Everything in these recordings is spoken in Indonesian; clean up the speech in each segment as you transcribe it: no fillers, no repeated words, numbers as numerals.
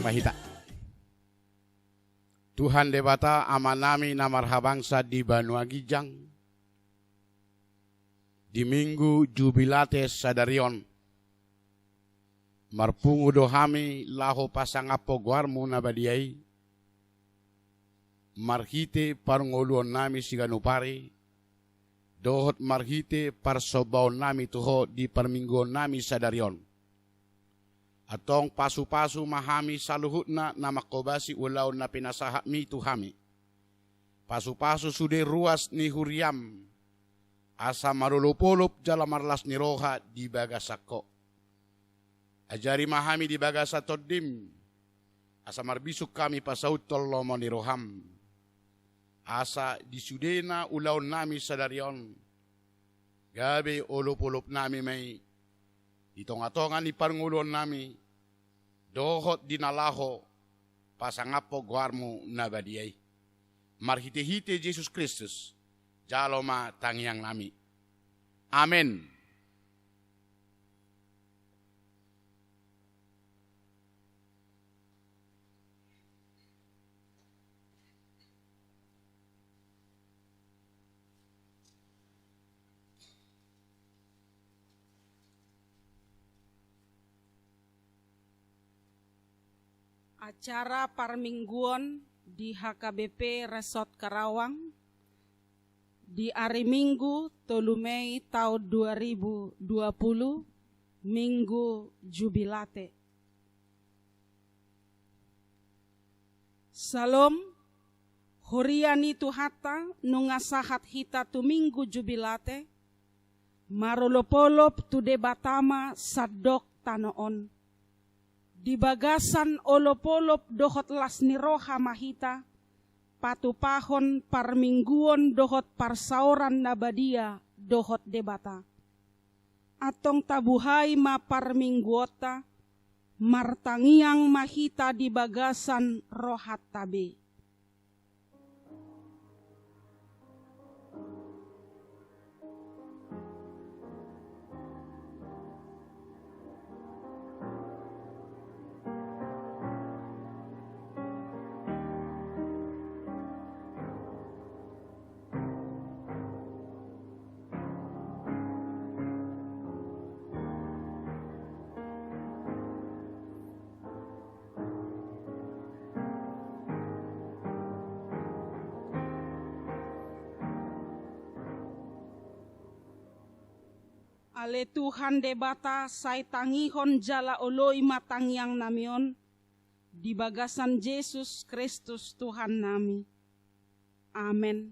mahita. Tuhan debata amanami namarhabangsa di Banua Gijang. Di minggu jubilate sadarion. Marpungu dohami laho pasangapo guarmu nabadiai. Marhite parngoluon nami siganupari. Dohot marhite parsobaon nami tuho di permingguon nami sadarion. Atong pasu-pasu mahami saluhutna na makobasi ulaw na pinasaha mi tuhami. Pasu-pasu sude ruas ni huriam. Asa marulupulup jala marlas ni roha di bagasako. Ajari mahami di bagasa todim. Asa marbisuk kami pasaut tollomo ni roham. Asa di sudena ulaw nami sadarion. Gabi ulup-ulup nami may itongatongan ni parngulon nami, dohot dinalaho, pasangapo guarmu nabadiay. Marhite-hite Jesus Kristus, jaloma tangyang nami. Amen. Acara parmingguan di HKBP Resort Karawang di hari Minggu 3 Mei tahun 2020 Minggu Jubilate. Salam horiani tuhata nungasahat hita tu Minggu Jubilate marolopolop tu debatama sadok tanoon. Di bagasan olopolop dohot las ni roha mahita, patupahon parmingguon dohot parsauran nabadia dohot debata. Atong tabuhay ma parmingguota, martangiang mahita di bagasan rohat tabe. Ale Tuhan debata say tangihon jala oloy matangyang namion di bagasan Jesus Kristus Tuhan nami. Amen.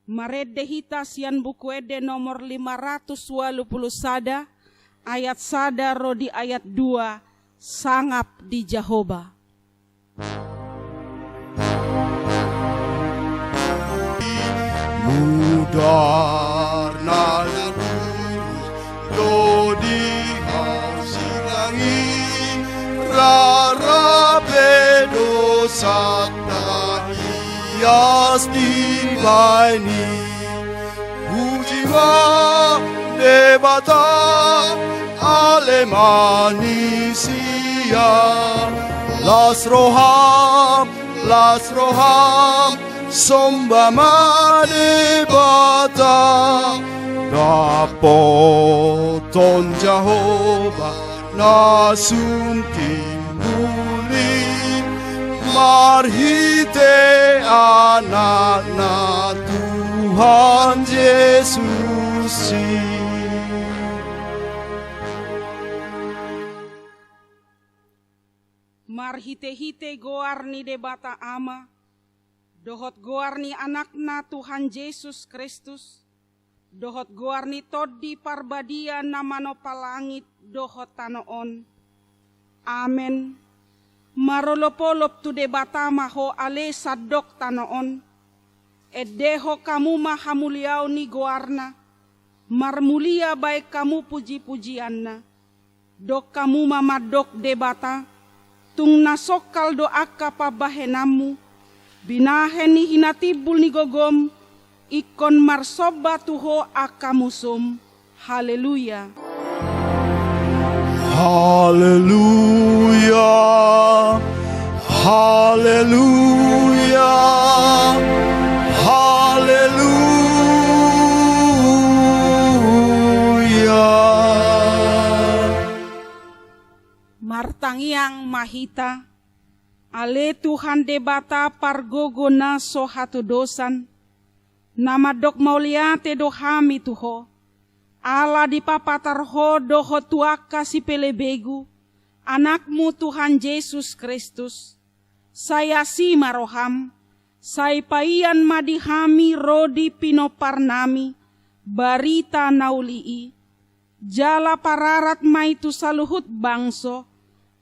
Marede hita sian bukuede nomor 580 sada ayat sada rodi ayat 2 sangap di Jehovah. Mudar na Lodi hausingangi rarabedo sakta ias divaini Ujiwa debata alemanisia Las roham sombama debata Napoton Jehovah nasunting muli marhite anak na Tuhan Yesus. Marhite-hite goarni debata ama dohot goarni anakna Tuhan Yesus Kristus. Dohot goarni todi parbadia namano palangit dohot tanoon. Amen. Marolopolop tu debata maho ale sadok tanoon. Edeho kamu mahamuliau ni goarna. Marmulia baik kamu puji-pujianna. Dok kamu mamadok debata. Tung nasokal doaka pabahenamu. Binaheni hinatibul ni gogom. Ikon marsoba tuho akamusum. Haleluya. Haleluya. hita, ale Tuhan debata pargogo na so hatu dosan, nama dok mauliate do hami tuho, ala di papatar ho doho tuaka si pelebegu, anakmu Tuhan Yesus Kristus, saya si maroham, say paian madihami rodi pinoparnami, barita naulii, jala pararat maitu saluhut bangso,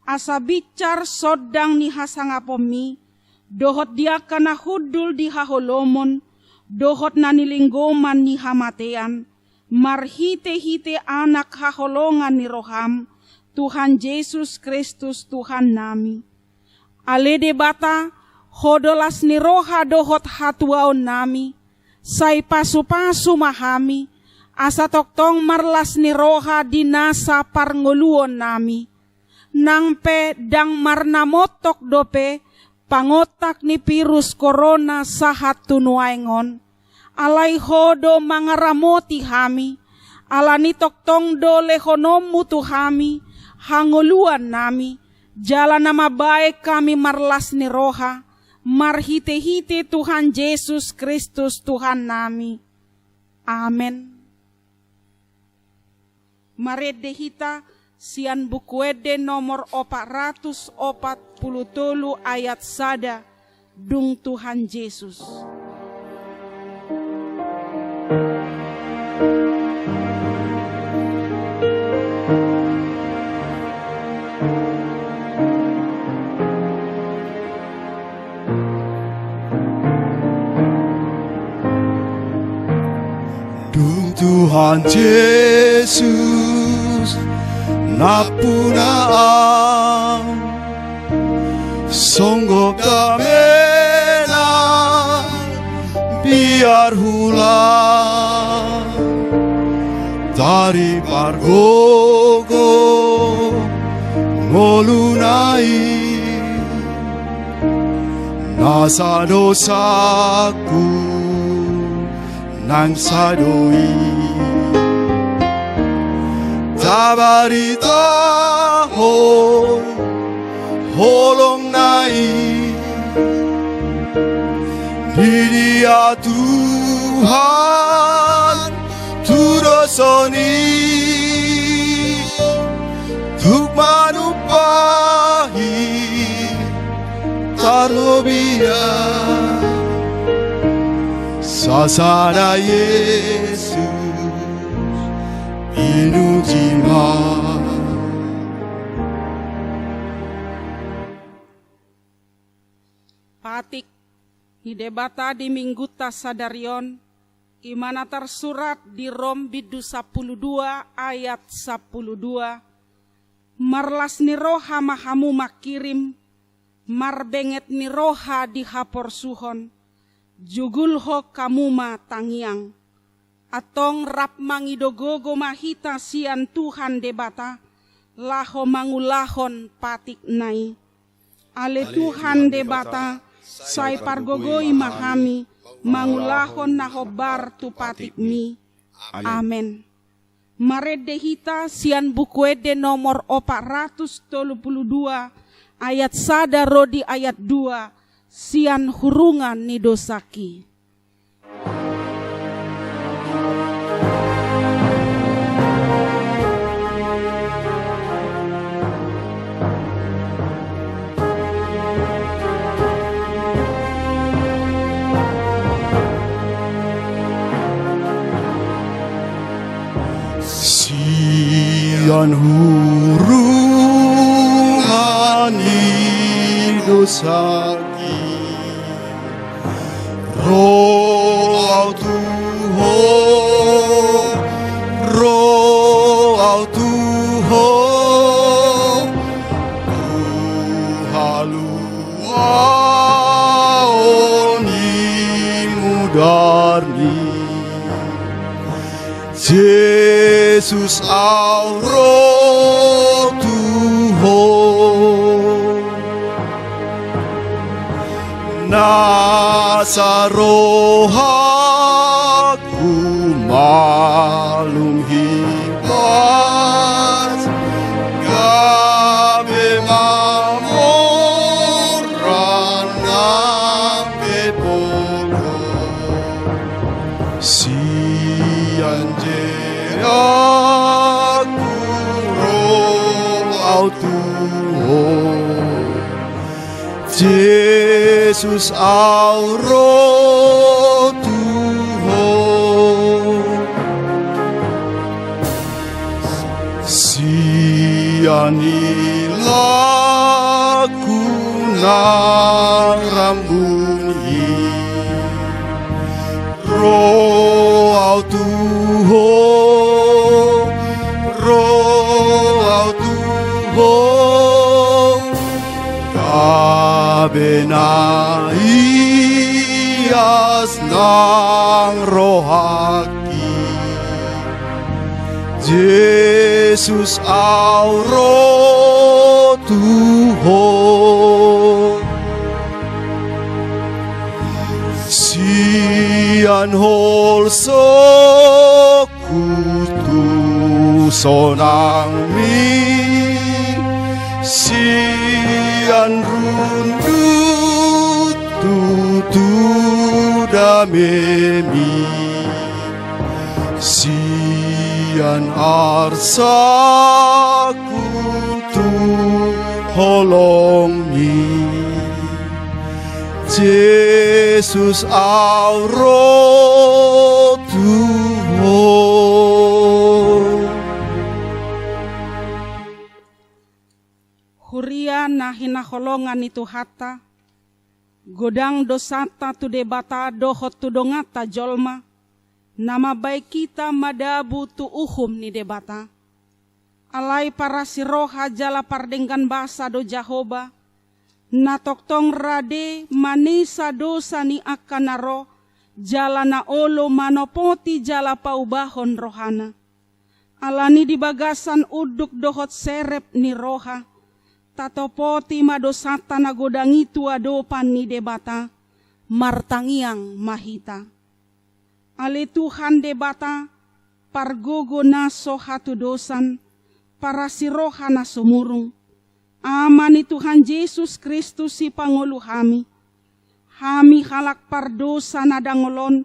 asa bicar sodang ni hasangapomi, dohot dia kana hudul di haholomon, dohot nanilinggoman ni hamatean, marhite-hite anak haholongan ni roham, Tuhan Yesus Kristus Tuhan nami. Alede bata, hodolas ni roha dohot hatuaon nami, say pasu-pasu mahami, asa toktong marlas ni roha dinasa parnguluon nami, nang pe dang marnamotok dope, pangotak ni virus corona sahat tunuaingon, alay hodo mangaramoti hami, alani toktong do lehonom mutu hami, hanguluan nami, jalan nama baik kami marlas ni roha, marhite-hite Tuhan Yesus Kristus Tuhan nami. Amen. Marede hita sian bukuede nomor 443 ayat sada dung Tuhan Yesus. Dung Tuhan Yesus napunaan songgo kamena biar hula dari pargogo ngolunai nasa dosaku nang sadoi tabarita ho holong nai di dia Tuhan turosoni tuk manupahi tarobia sasana Yesus inujima. Patik ni debata di mingguta sadarion, imana tersurat di Rom bidu 12 ayat 12, marlas ni roha mahamu makirim, marbenget ni roha di hapor suhon, jugulho kamuma tangiang, atong rap mangidogogo mahita sian Tuhan debata, laho mangulahon patik nai. Ale Tuhan debata, say pargogoi mahami, mangulahon nahobar tu patik mi. Amen. Marede hita sian bukuede nomor 432 ayat sada rodi ayat 2, sian hurungan ni dosaki. Sian hurungan ni dosaki roh Tuhan, roh Tuhan, Tuhan ni mudarni, Yesus au roh Tuhan, nasarohaku malum hibas gabe mamo Jesus au Roh Tuhan, sianilah kunang rambuni, Roh au Tuhan, Roh au Tuhan, kabenaias nang rohaki, Jesus au Roh Tuhan, sian holso kutusonang mi, sian rundut tutudamemi, sian arsa kutu holongi, Jesus au Roh Tuhan. Huria na hinaholongan itu hata, godang dosata tu debata dohot tu dongata jolma, nama baik kita madabu tu uhum ni debata. Alai para siroha jala pardenggan basa do Jahoba, na toktong rade manisa dosa ni akanaro, jala na olo manopoti jala paubahon rohana. Alani di bagasan uduk dohot serep ni roha, tatopoti madosata na godang itu adopan ni debata, martangiang mahita. Ale Tuhan debata, pargogo naso hatu dosan, para siroha na sumurung. Amani Tuhan Yesus Kristus si Pangulu hami. Hami halak pardosa na dangolon,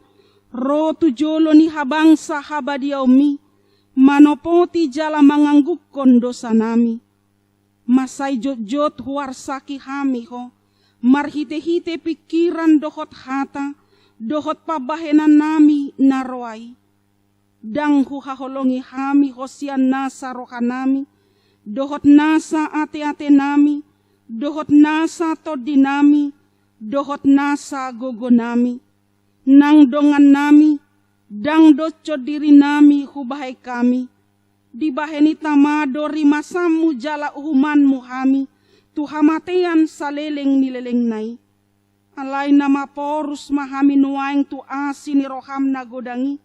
ro tujolo ni habangsa habadiaumi, manopoti jala manganggukon dosa nami. Masay jot-jot huarsaki hami ho, marhite-hite pikiran dohot hata, dohot pabahenan nami naroai. Dang huhaholongi hami hosian nasa rohanami, dohot nasa ate-ate nami, dohot nasa todi nami, dohot nasa gogo nami, nang dongan nami, dang doco diri nami hubahai kami, dibaheni tamado rimasamu jala uhumanmu hami, tuhamatean saleleng nileleng nai. Alay nama porus mahami nuaing tu asini roham na godangi,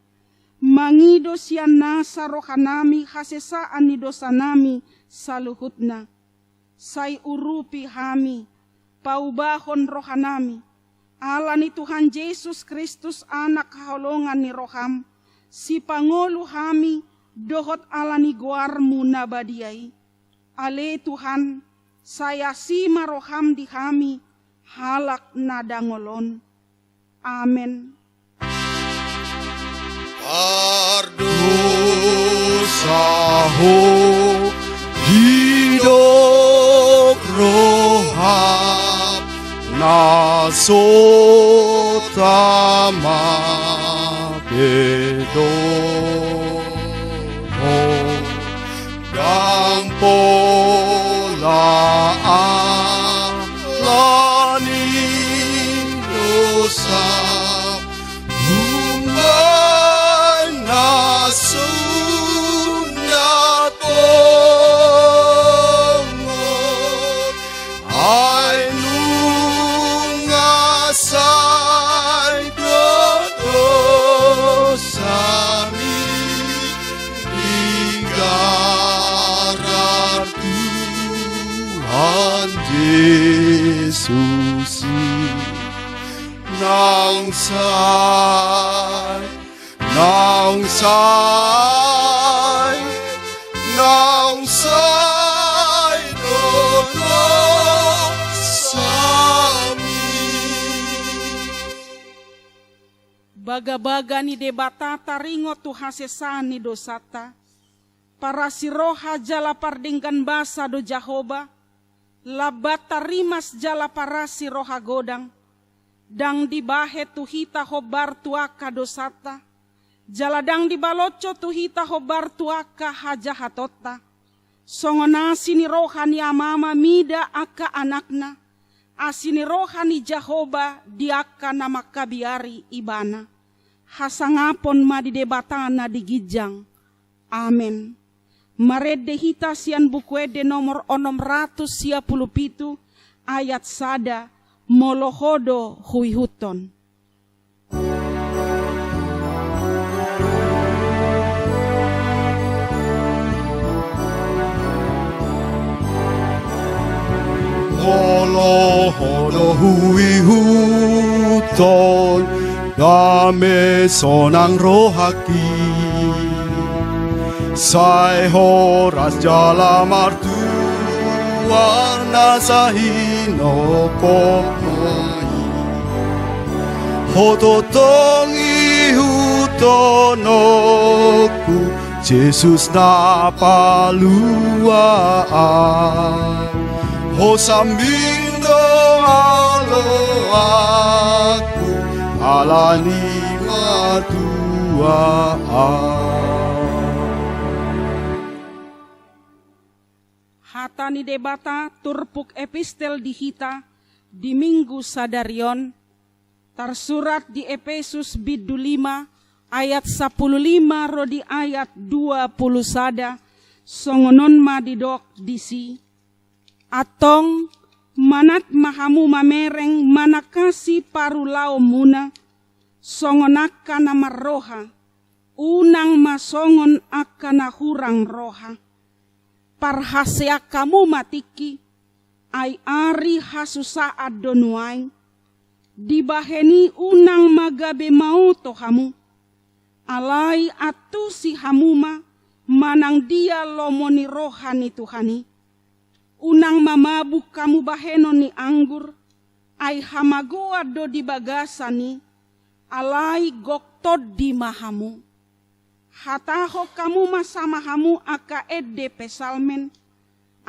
mangido sian nasa rohanami hasesaan ni dosa nami saluhutna. Say urupi hami, paubahon rohanami, ala ni Tuhan Yesus Kristus anak kaholongan ni roham, si pangolu hami, dohot ala ni guarmu nabadiai. Ale Tuhan, saya sima roham di hami, halak nadangolon. Amen. Pardosaho hidup roham nasotama bedo dan pola alani dosa Yesusi nangsai dono sami. Baga-baga ni debata taringo tu hasesani dosata, para siroha jala pardingkan basa do Jahoba, labata rimas jala parasi roha godang, dang dibahe tuhita hobar tuaka dosata, jaladang dibaloco tuhita hobar tuaka hajahatota, songonasi ni rohani amama mida aka anakna, asini rohani Jahoba diaka nama kabiari ibana, hasangapon ma di debatana di gijang, amen. Marede hita sian bukuede nomor 657 ayat sada molohodo huihuton. Molohodo huihuton dame sonang rohaki. Sai horas jala martu warna sahino komai hototongi hutonoku Jesus na paluaan hosamindo alo aku alani matuaan. Hata ni debata turpuk epistel di hita di minggu sadarion tersurat di Efesus bidu 5 ayat 15 rodi ayat 20 sada songonon ma didok disi atong manat mahamu mamereng manakasi parulao muna songonaka nama roha unang masongon akana hurang roha parhasea kamu matiki ay ari hasusaad donuay dibaheni unang magabe mau to hamu alai atu si hamuma manang dia lomoni rohani Tuhani unang mamabuk kamu baheno ni anggur ay hamagoa do di bagasani alai goktod di mahamu hataho kamu masama hamu aka edde pesalmen,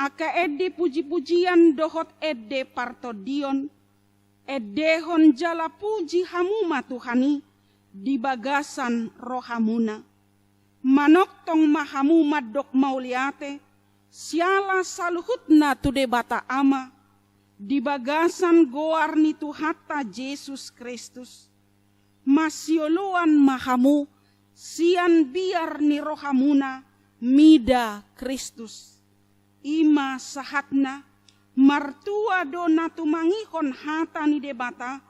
aka edde puji-pujian dohot edde partodion, eddehon jala puji hamu matuhani di bagasan rohamuna. Manok tong mahamu madok mauliate, siala saluhutna tude bata ama, di bagasan goar ni Tuhata Yesus Kristus. Masioluan mahamu, sian biar ni rohamuna mida Kristus ima sahatna martua dona tumangihon hata ni debata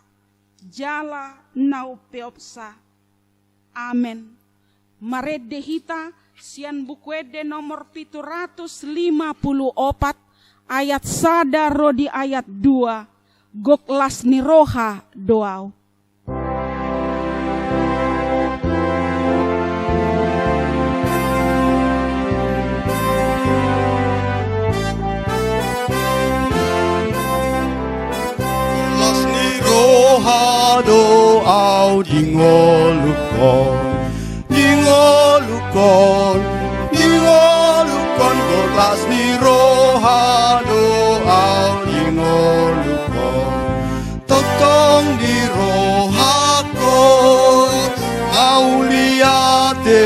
jala nau peopsa amen. Marede hita sian bukuede nomor 754 ayat sada rodi ayat 2 goklas ni roha doau. Rohado au dingolukon golas ni rohado au dingolukon totong di rohakon auliate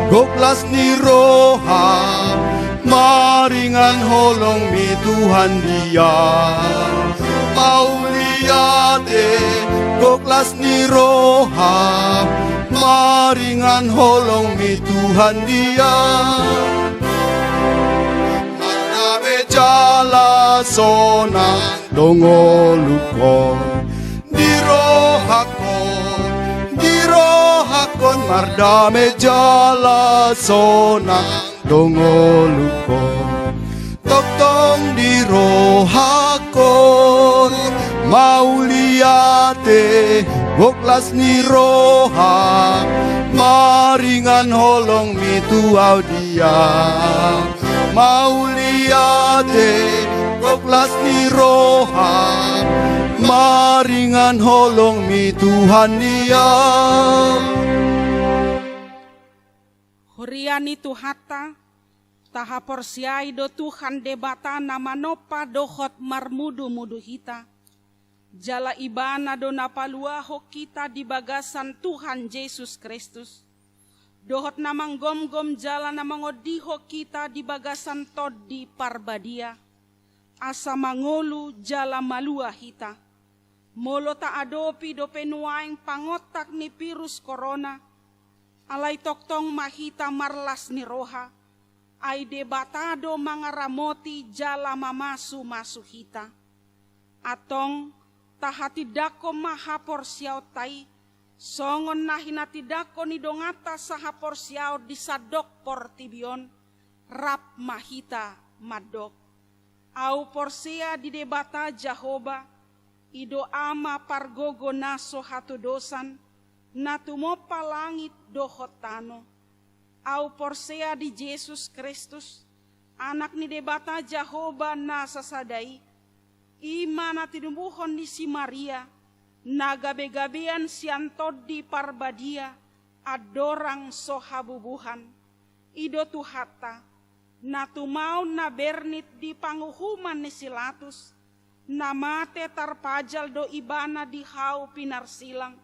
golas ni roha maringan holong mi Tuhan dia Auliate goklas ni roha maringan holong mi Tuhan dia marame jala sonang dongolukon di rohakon mardame jala sonang dongolukon toktong di rohakon mauliate goklas ni roha maringan holong mitu audia mauliate goklas ni roha maringan holong mitu handia Horiani Tuhata taha porsiai do Tuhan debata nama nopa dohot marmudu-mudu hita. Jala ibana do napaluaho kita di bagasan Tuhan Yesus Kristus. Dohot namang gom-gom jala namang odiho kita di bagasan todi parbadia. Asa mangolu jala malua hita. Molo ta adopi do penuaing pangotak ni virus corona. Alay toktong mahita marlas ni roha. Ay debatado mangaramoti jala mamasu-masu hita. Atong tahatidako mahapor siyaw tay, songon nahinatidako ni dongata sahapor siyaw disadok portibion, rap mahita madok. Au porsia di debata Jahoba, ido ama pargogo naso hatu dosan, natumopa langit dohotano. Au porsia di Yesus Kristus, anak ni debata Jahoba nasa sadai, imana tinumbuhon ni si Maria, nagabe-gabean siantod di parbadia, adorang sohabubuhan, ido tuhata, natumau na bernit di panguhuman ni silatus, namate tarpajal do ibana di hau pinarsilang,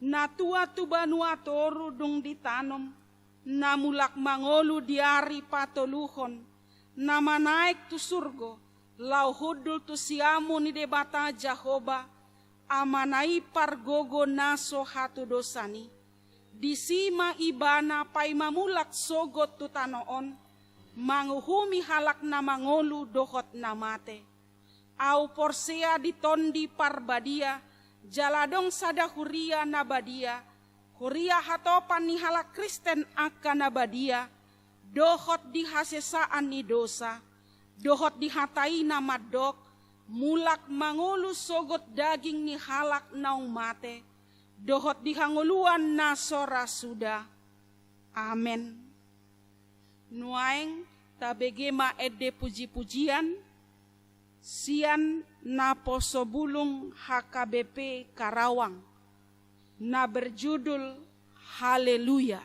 natua tubanua toru dung ditanom, namulak mangolu diari patoluhon, nama naik tu surgo, lau hudul tu siamu ni debata Jahoba, amanai pargogo naso hatu dosani, disima ibana pai mamulak sogot tu tanoon, manguhumi halak na mangolu dohot namate. Au porsea ditondi parbadia, jaladong sada huria nabadia, huria hatopan ni halak Kristen akan nabadia, dohot dihasesaan ni dosa, dohot dihatai nama dok, mulak mangulu sogot daging ni halak naung mate, dohot dihanguluan nasora suda. Amen. Nuaing tabegema ede puji-pujian, sian na posobulung HKBP Karawang, na berjudul Haleluya.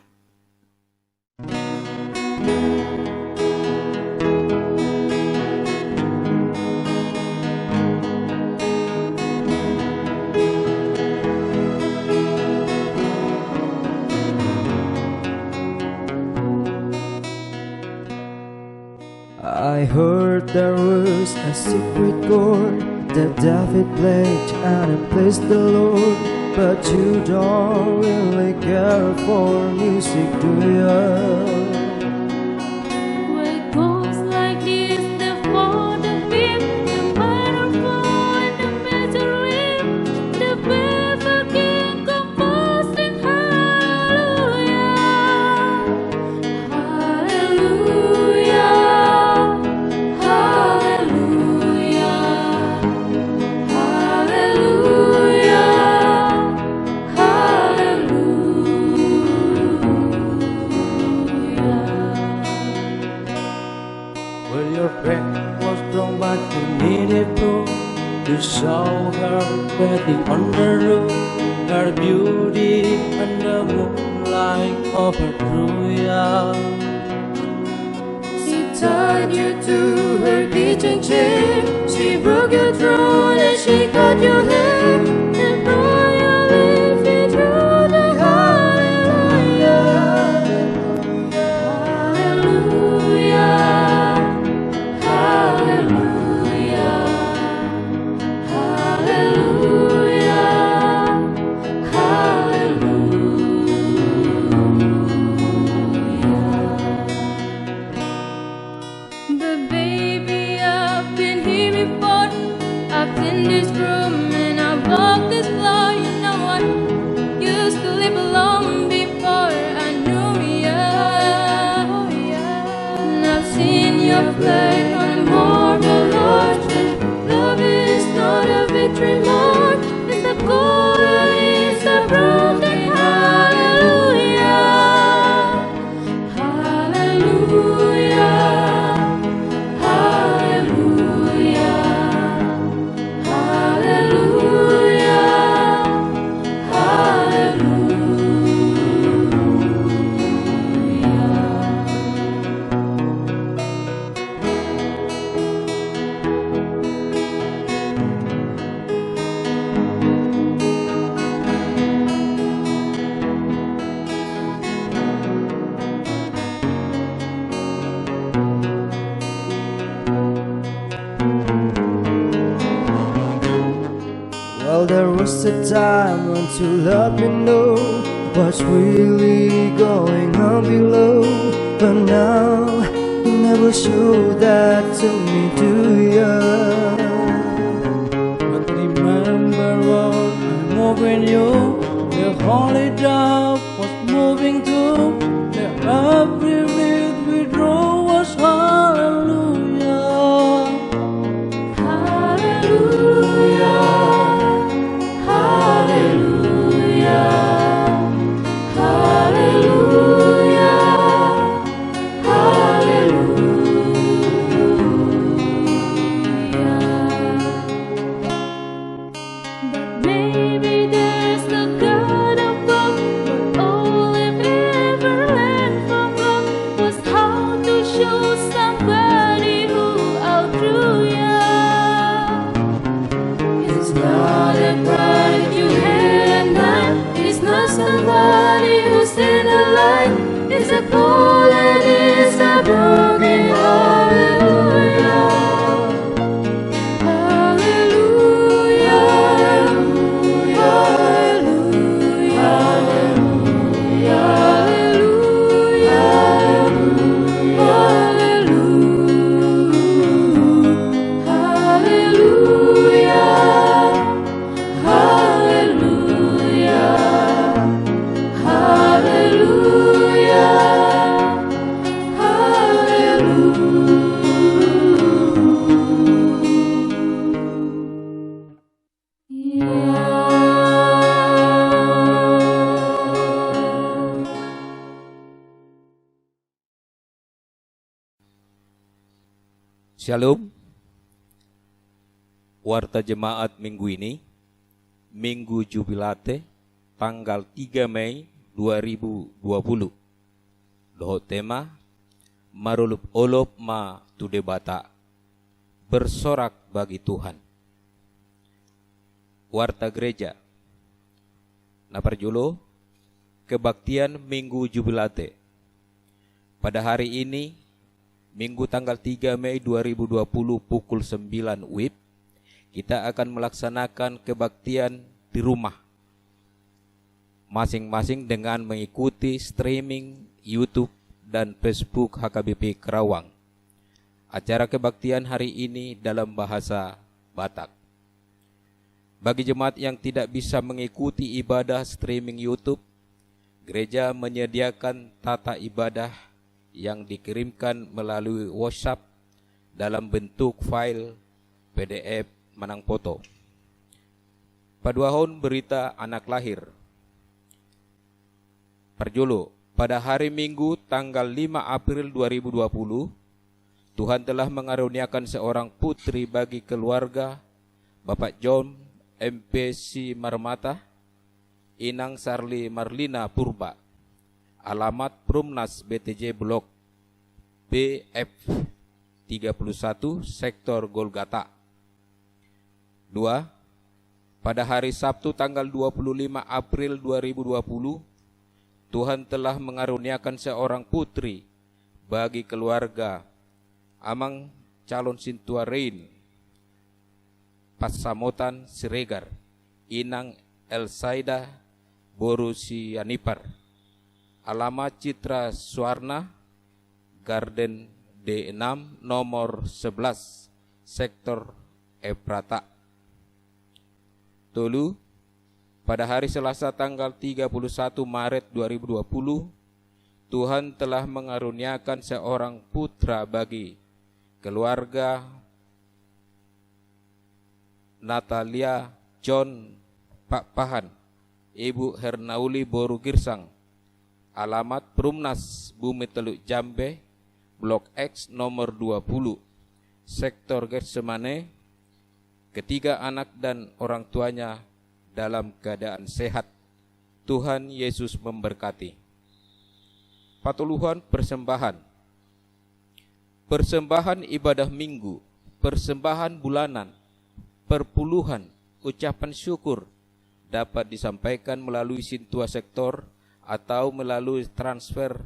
I heard there was a secret chord that David played and it pleased the Lord, but you don't really care for music, do ya? It goes like this, the four, the fifth, the minor four, and the major lift, the fifth king composing hallelujah, hallelujah. You saw her bathing on the roof, her beauty under moonlight over Troya. She tied you to her kitchen chair, she broke your throne and she cut your hair, and brought your leafy through the hallelujah, hallelujah, hallelujah. In this room and I walk this floor, you know I used to live alone before I knew you. And I've seen your flag on the marble arch. Love is not a victory march, it's a quarter, it's a broken hallelujah, hallelujah. Well, there was a time when to let me know what's really going on below. But now you never show that to me, do ya? But remember what I'm moving you. The holy dove was moving too. The every breath we draw was hallelujah. Hallelujah, hallelujah, hallelujah, hallelujah. But maybe there's a God above, but all I've ever learned from love was how to show somebody who outgrew ya. It's not a pride you had at night. It's not somebody who's in a light. It's a call and it's a broken hallelujah. Hallelujah, hallelujah, Shalom. Warta jemaat minggu ini, Minggu Jubilate, tanggal 3 Mei 2020. Doho tema, Marulup olop ma tude bata, bersorak bagi Tuhan. Warta gereja, naparjulo, kebaktian Minggu Jubilate. Pada hari ini, Minggu tanggal 3 Mei 2020 pukul 9 WIB, kita akan melaksanakan kebaktian di rumah. Masing-masing dengan mengikuti streaming YouTube dan Facebook HKBP Kerawang. Acara kebaktian hari ini dalam bahasa Batak. Bagi jemaat yang tidak bisa mengikuti ibadah streaming YouTube, gereja menyediakan tata ibadah yang dikirimkan melalui WhatsApp dalam bentuk file PDF menang foto. Paduahon berita anak lahir. Perjulu, pada hari Minggu tanggal 5 April 2020, Tuhan telah mengaruniakan seorang putri bagi keluarga Bapak John MPC Marmata, Inang Sarli Marlina Purba. Alamat Prumnas BTJ Blok BF 31 Sektor Golgata. 2. Pada hari Sabtu tanggal 25 April 2020, Tuhan telah mengaruniakan seorang putri bagi keluarga Amang Calon Sintua Rein Pasamotan Siregar, Inang Elsaida Borusianipar. Alamat Citra Suwarna, Garden D6 nomor 11, Sektor Eprata. Tolu, pada hari Selasa tanggal 31 Maret 2020, Tuhan telah mengaruniakan seorang putra bagi keluarga Natalia John Pak Pahan, Ibu Hernauli Boru Girsang. Alamat Prumnas Bumi Teluk Jambe, Blok X nomor 20, Sektor Getsemane. Ketiga anak dan orang tuanya dalam keadaan sehat. Tuhan Yesus memberkati. Patuluhan persembahan. Persembahan ibadah minggu, persembahan bulanan, perpuluhan, ucapan syukur dapat disampaikan melalui Sintua Sektor atau melalui transfer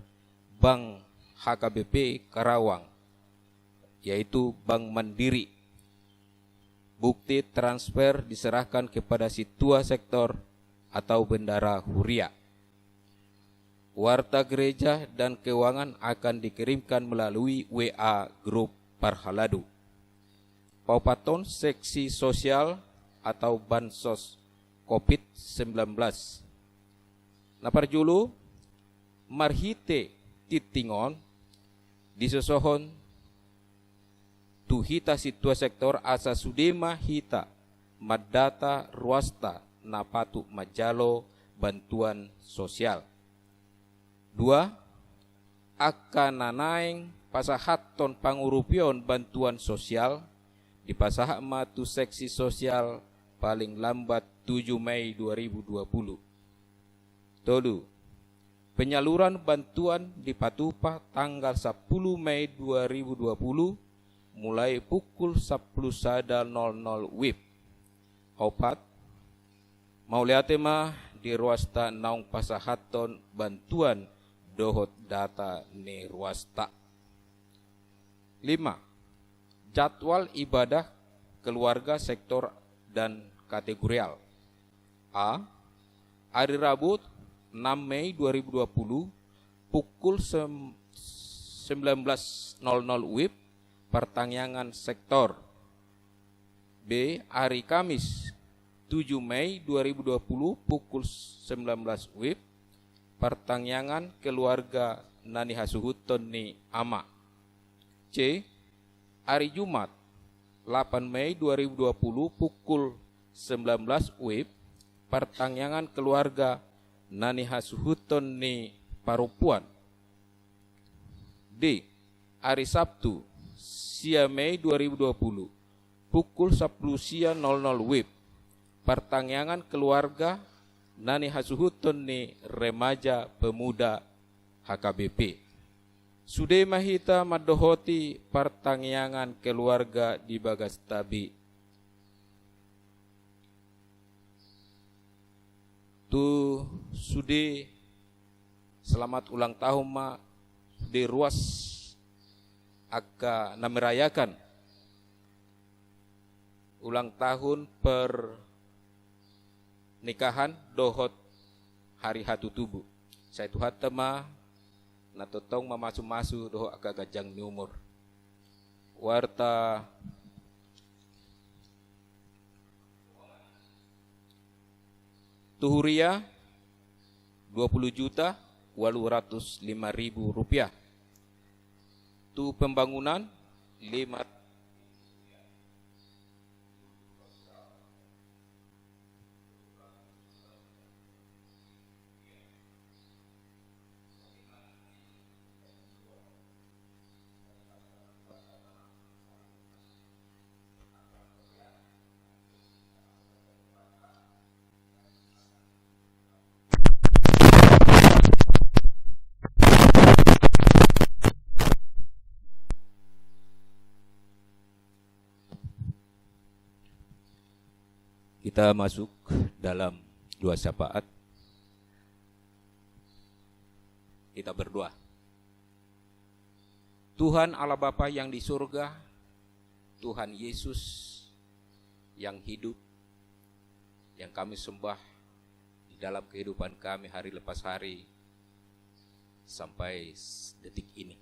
Bank HKBP Karawang, yaitu Bank Mandiri. bukti transfer diserahkan kepada situa sektor atau bendara huria. Warta gereja dan keuangan akan dikirimkan melalui WA grup Parhaladu. Paupaton seksi sosial atau bansos COVID-19. Naparjulu marhite titingon disosohon tu hita situa sektor asa sudema hita madata ruasta napatu majalo bantuan sosial. 2. Akan nanaing pasahaton pangurupion bantuan sosial di pasahak matu seksi sosial paling lambat 7 Mei 2020. Tolu. Penyaluran bantuan di Patupa tanggal 10 Mei 2020 mulai pukul 10.00 WIB. Opat, mau lihat mah di ruasta naung pasahaton bantuan dohot data ni ruasta. 5. Jadwal ibadah keluarga sektor dan kategorial. A. Hari Rabu 6 Mei 2020 pukul 19.00 WIB pertanyaan sektor. B. Hari Kamis 7 Mei 2020 pukul 19 WIB pertanyaan keluarga nani hasuhuton ni ama. C. Hari Jumat 8 Mei 2020 pukul 19 WIB pertanyaan keluarga nani hasuhuton ni parupuan. D. Hari Sabtu sia Mei 2020 pukul 10.00 WIB pertanyaan keluarga nani hasuhuton ni remaja pemuda HKBP. Sude mahita madohoti pertanyaan keluarga di bagas tabi. Tu sude selamat ulang tahun ma di ruas aka namerayakan ulang tahun per nikahan dohot hari hatu tubuh. Saya tuhat tema natotong mamasu-masu dohot aka gajang ni umur. Warta tuhuria 20.805.000 rupiah. Tu pembangunan 5. Kita masuk dalam dua syafaat. Kita berdoa. Tuhan Allah Bapa yang di surga, Tuhan Yesus yang hidup, yang kami sembah di dalam kehidupan kami hari lepas hari sampai detik ini.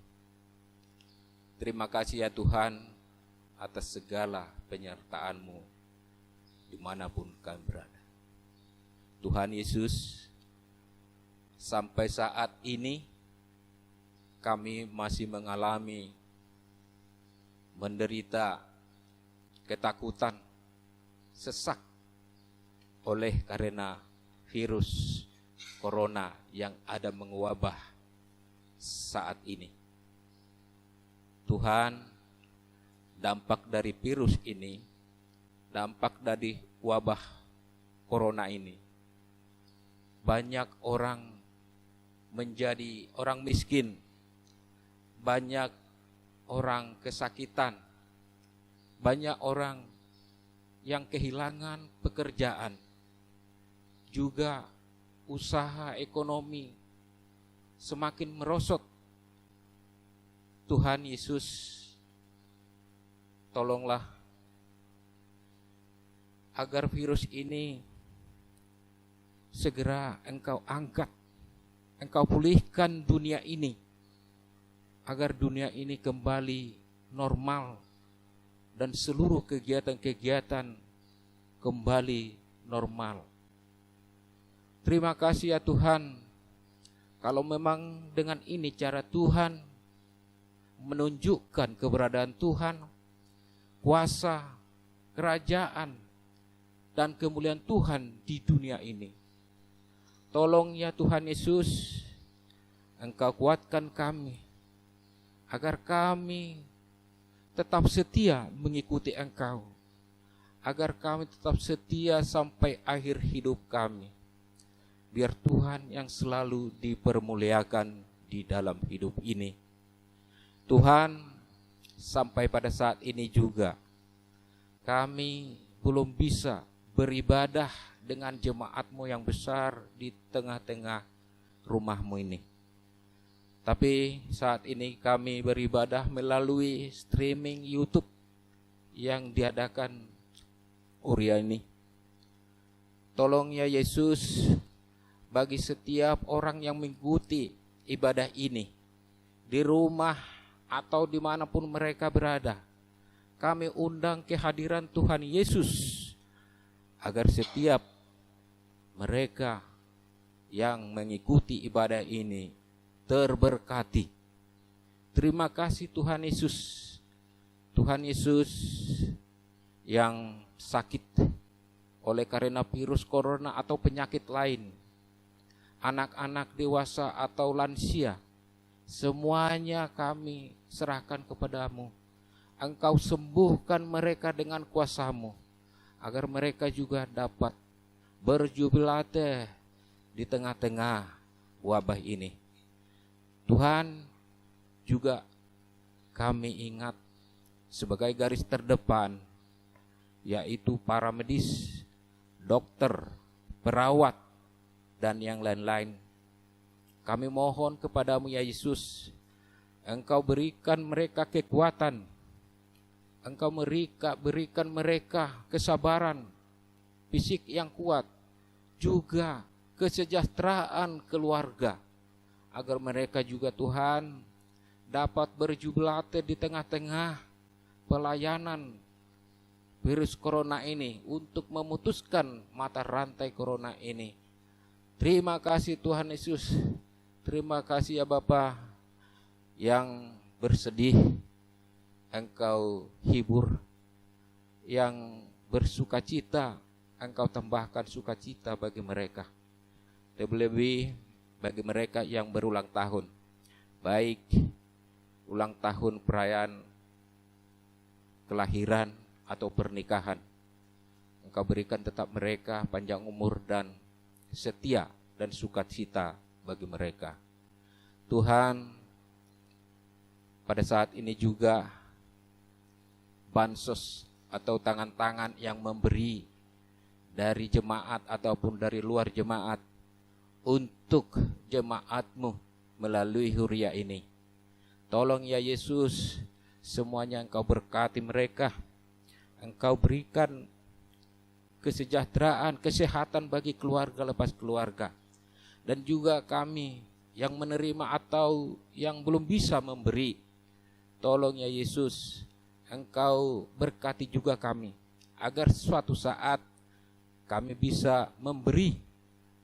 Terima kasih ya Tuhan atas segala penyertaan-Mu dimanapun kami berada. Tuhan Yesus, sampai saat ini kami masih mengalami menderita ketakutan, sesak oleh karena virus corona yang ada mewabah saat ini. Tuhan, dampak dari virus ini, dampak dari wabah corona ini, banyak orang menjadi orang miskin, banyak orang kesakitan, banyak orang yang kehilangan pekerjaan, juga usaha ekonomi semakin merosot. Tuhan Yesus, tolonglah agar virus ini segera Engkau angkat, Engkau pulihkan dunia ini, agar dunia ini kembali normal dan seluruh kegiatan-kegiatan kembali normal. Terima kasih ya Tuhan, kalau memang dengan ini cara Tuhan menunjukkan keberadaan Tuhan, kuasa, kerajaan, dan kemuliaan Tuhan di dunia ini. Tolong ya Tuhan Yesus, Engkau kuatkan kami, agar kami tetap setia mengikuti Engkau, agar kami tetap setia sampai akhir hidup kami. Biar Tuhan yang selalu dipermuliakan di dalam hidup ini. Tuhan, sampai pada saat ini juga kami belum bisa beribadah dengan jemaat-Mu yang besar di tengah-tengah rumah-Mu ini. Tapi saat ini kami beribadah melalui streaming YouTube yang diadakan Uria ini. Tolong ya Yesus, bagi setiap orang yang mengikuti ibadah ini, di rumah atau dimanapun mereka berada, kami undang kehadiran Tuhan Yesus, agar setiap mereka yang mengikuti ibadah ini terberkati. Terima kasih Tuhan Yesus. Tuhan Yesus yang sakit oleh karena virus corona atau penyakit lain, anak-anak, dewasa atau lansia, semuanya kami serahkan kepadamu. Engkau sembuhkan mereka dengan kuasa-Mu, agar mereka juga dapat berjubilate di tengah-tengah wabah ini. Tuhan, juga kami ingat sebagai garis terdepan, yaitu para medis, dokter, perawat, dan yang lain-lain. Kami mohon kepadamu ya Yesus, Engkau berikan mereka kekuatan, Engkau berikan mereka kesabaran fisik yang kuat, juga kesejahteraan keluarga, agar mereka juga Tuhan dapat berjubilate di tengah-tengah pelayanan virus corona ini, untuk memutuskan mata rantai corona ini. Terima kasih Tuhan Yesus. Terima kasih ya Bapa, yang bersedih Engkau hibur, yang bersukacita Engkau tambahkan sukacita bagi mereka. Lebih-lebih bagi mereka yang berulang tahun, baik ulang tahun perayaan kelahiran atau pernikahan, Engkau berikan tetap mereka panjang umur dan setia dan sukacita bagi mereka. Tuhan, pada saat ini juga bansos atau tangan-tangan yang memberi dari jemaat ataupun dari luar jemaat untuk jemaat-Mu melalui Huria ini. Tolong ya Yesus, semuanya Engkau berkati mereka. Engkau berikan kesejahteraan, kesehatan bagi keluarga lepas keluarga. Dan juga kami yang menerima atau yang belum bisa memberi, tolong ya Yesus, Engkau berkati juga kami, agar suatu saat kami bisa memberi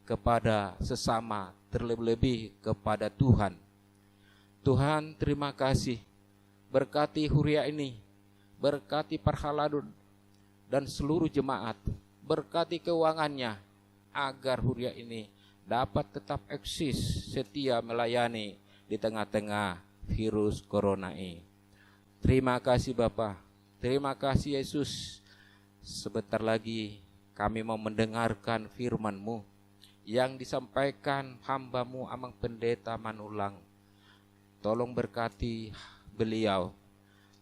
kepada sesama, terlebih-lebih kepada Tuhan. Tuhan, terima kasih. Berkati Huria ini, berkati Parhaladun dan seluruh jemaat, berkati keuangannya, agar Huria ini dapat tetap eksis, setia melayani di tengah-tengah virus corona ini. Terima kasih Bapa, terima kasih Yesus. Sebentar lagi kami mau mendengarkan firman-Mu yang disampaikan hamba-Mu Amang Pendeta Manulang. Tolong berkati beliau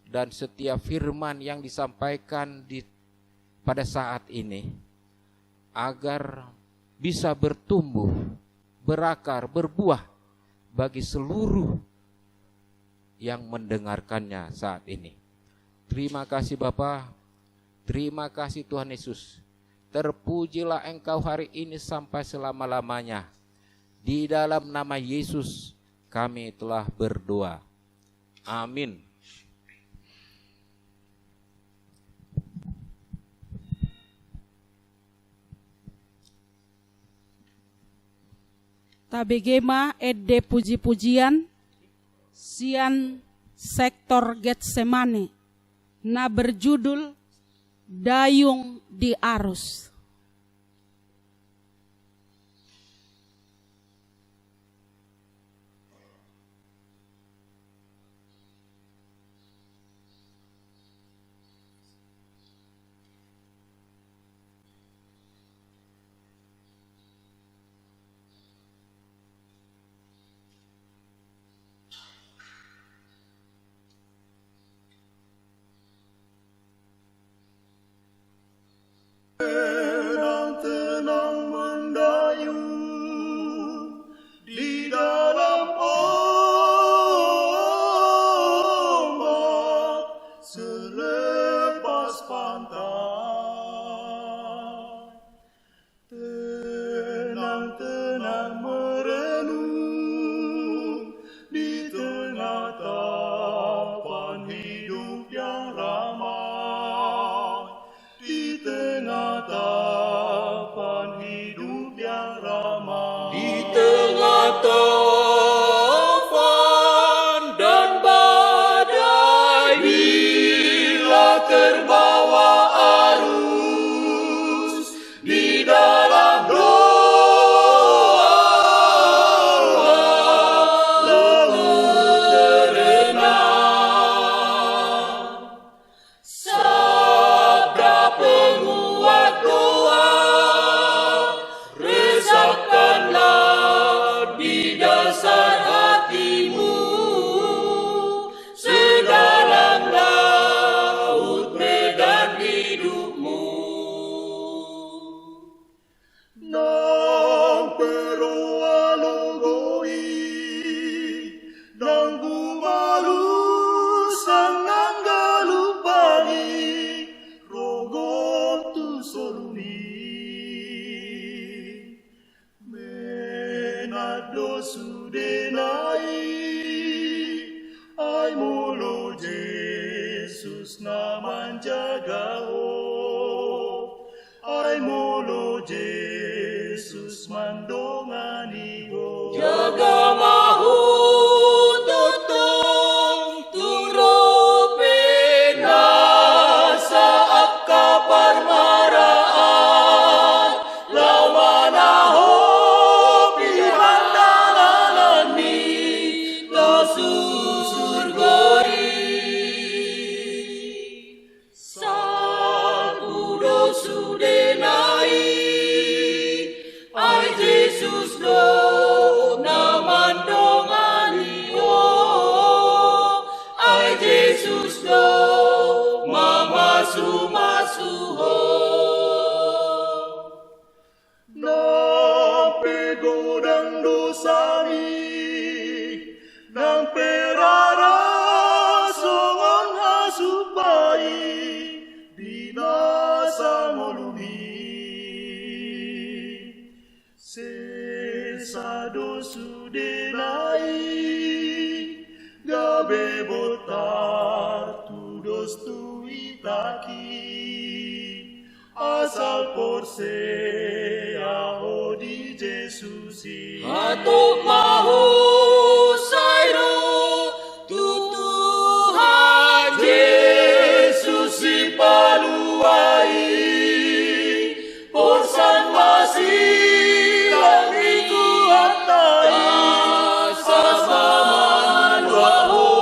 dan setiap firman yang disampaikan pada saat ini, agar bisa bertumbuh, berakar, berbuah bagi seluruh yang mendengarkannya saat ini. Terima kasih Bapa, terima kasih Tuhan Yesus. Terpujilah Engkau hari ini sampai selama-lamanya. Di dalam nama Yesus kami telah berdoa. Amin. Tabegema edde puji-pujian sian sektor Getsemane na berjudul Dayung di Arus. Tenang mendayung di dalam ombak selepas pantai. Tenang-tenang merenung di tengah tapan hidup yang ramai, di tengah tapan hidup yang ramai, di tengah taufan dan badai, bila terbawa arus di dalam doa, lalu terenang. Sabda penguat doa, resapkanlah di dasar hatimu sedalam laut medan hidupmu. Nang peroa logoi, nang gumaru sangang galupagi, rogo tu soluni. Menado sudenai, ai molo Jesus naman jagao, ai molo Jesus mandongani ho. Jaga mahu tutong turopena saat kabar maraan, lawana ho pihandalalani to surgoi. Sakudo sudenai, ai Jesus do naman dongani ho, ai Jesus do mamasu-masu ho. Nang pegodang dosani, nang perara songon hasupai, binasa ngolumi. Sesado sudenai, gabe botar tudos tuitaki, asal porse aho di Jesusi. Atuk mahu sairo tutuhan Jesusi paluai, porsan masih langiku atai, sasaman waho.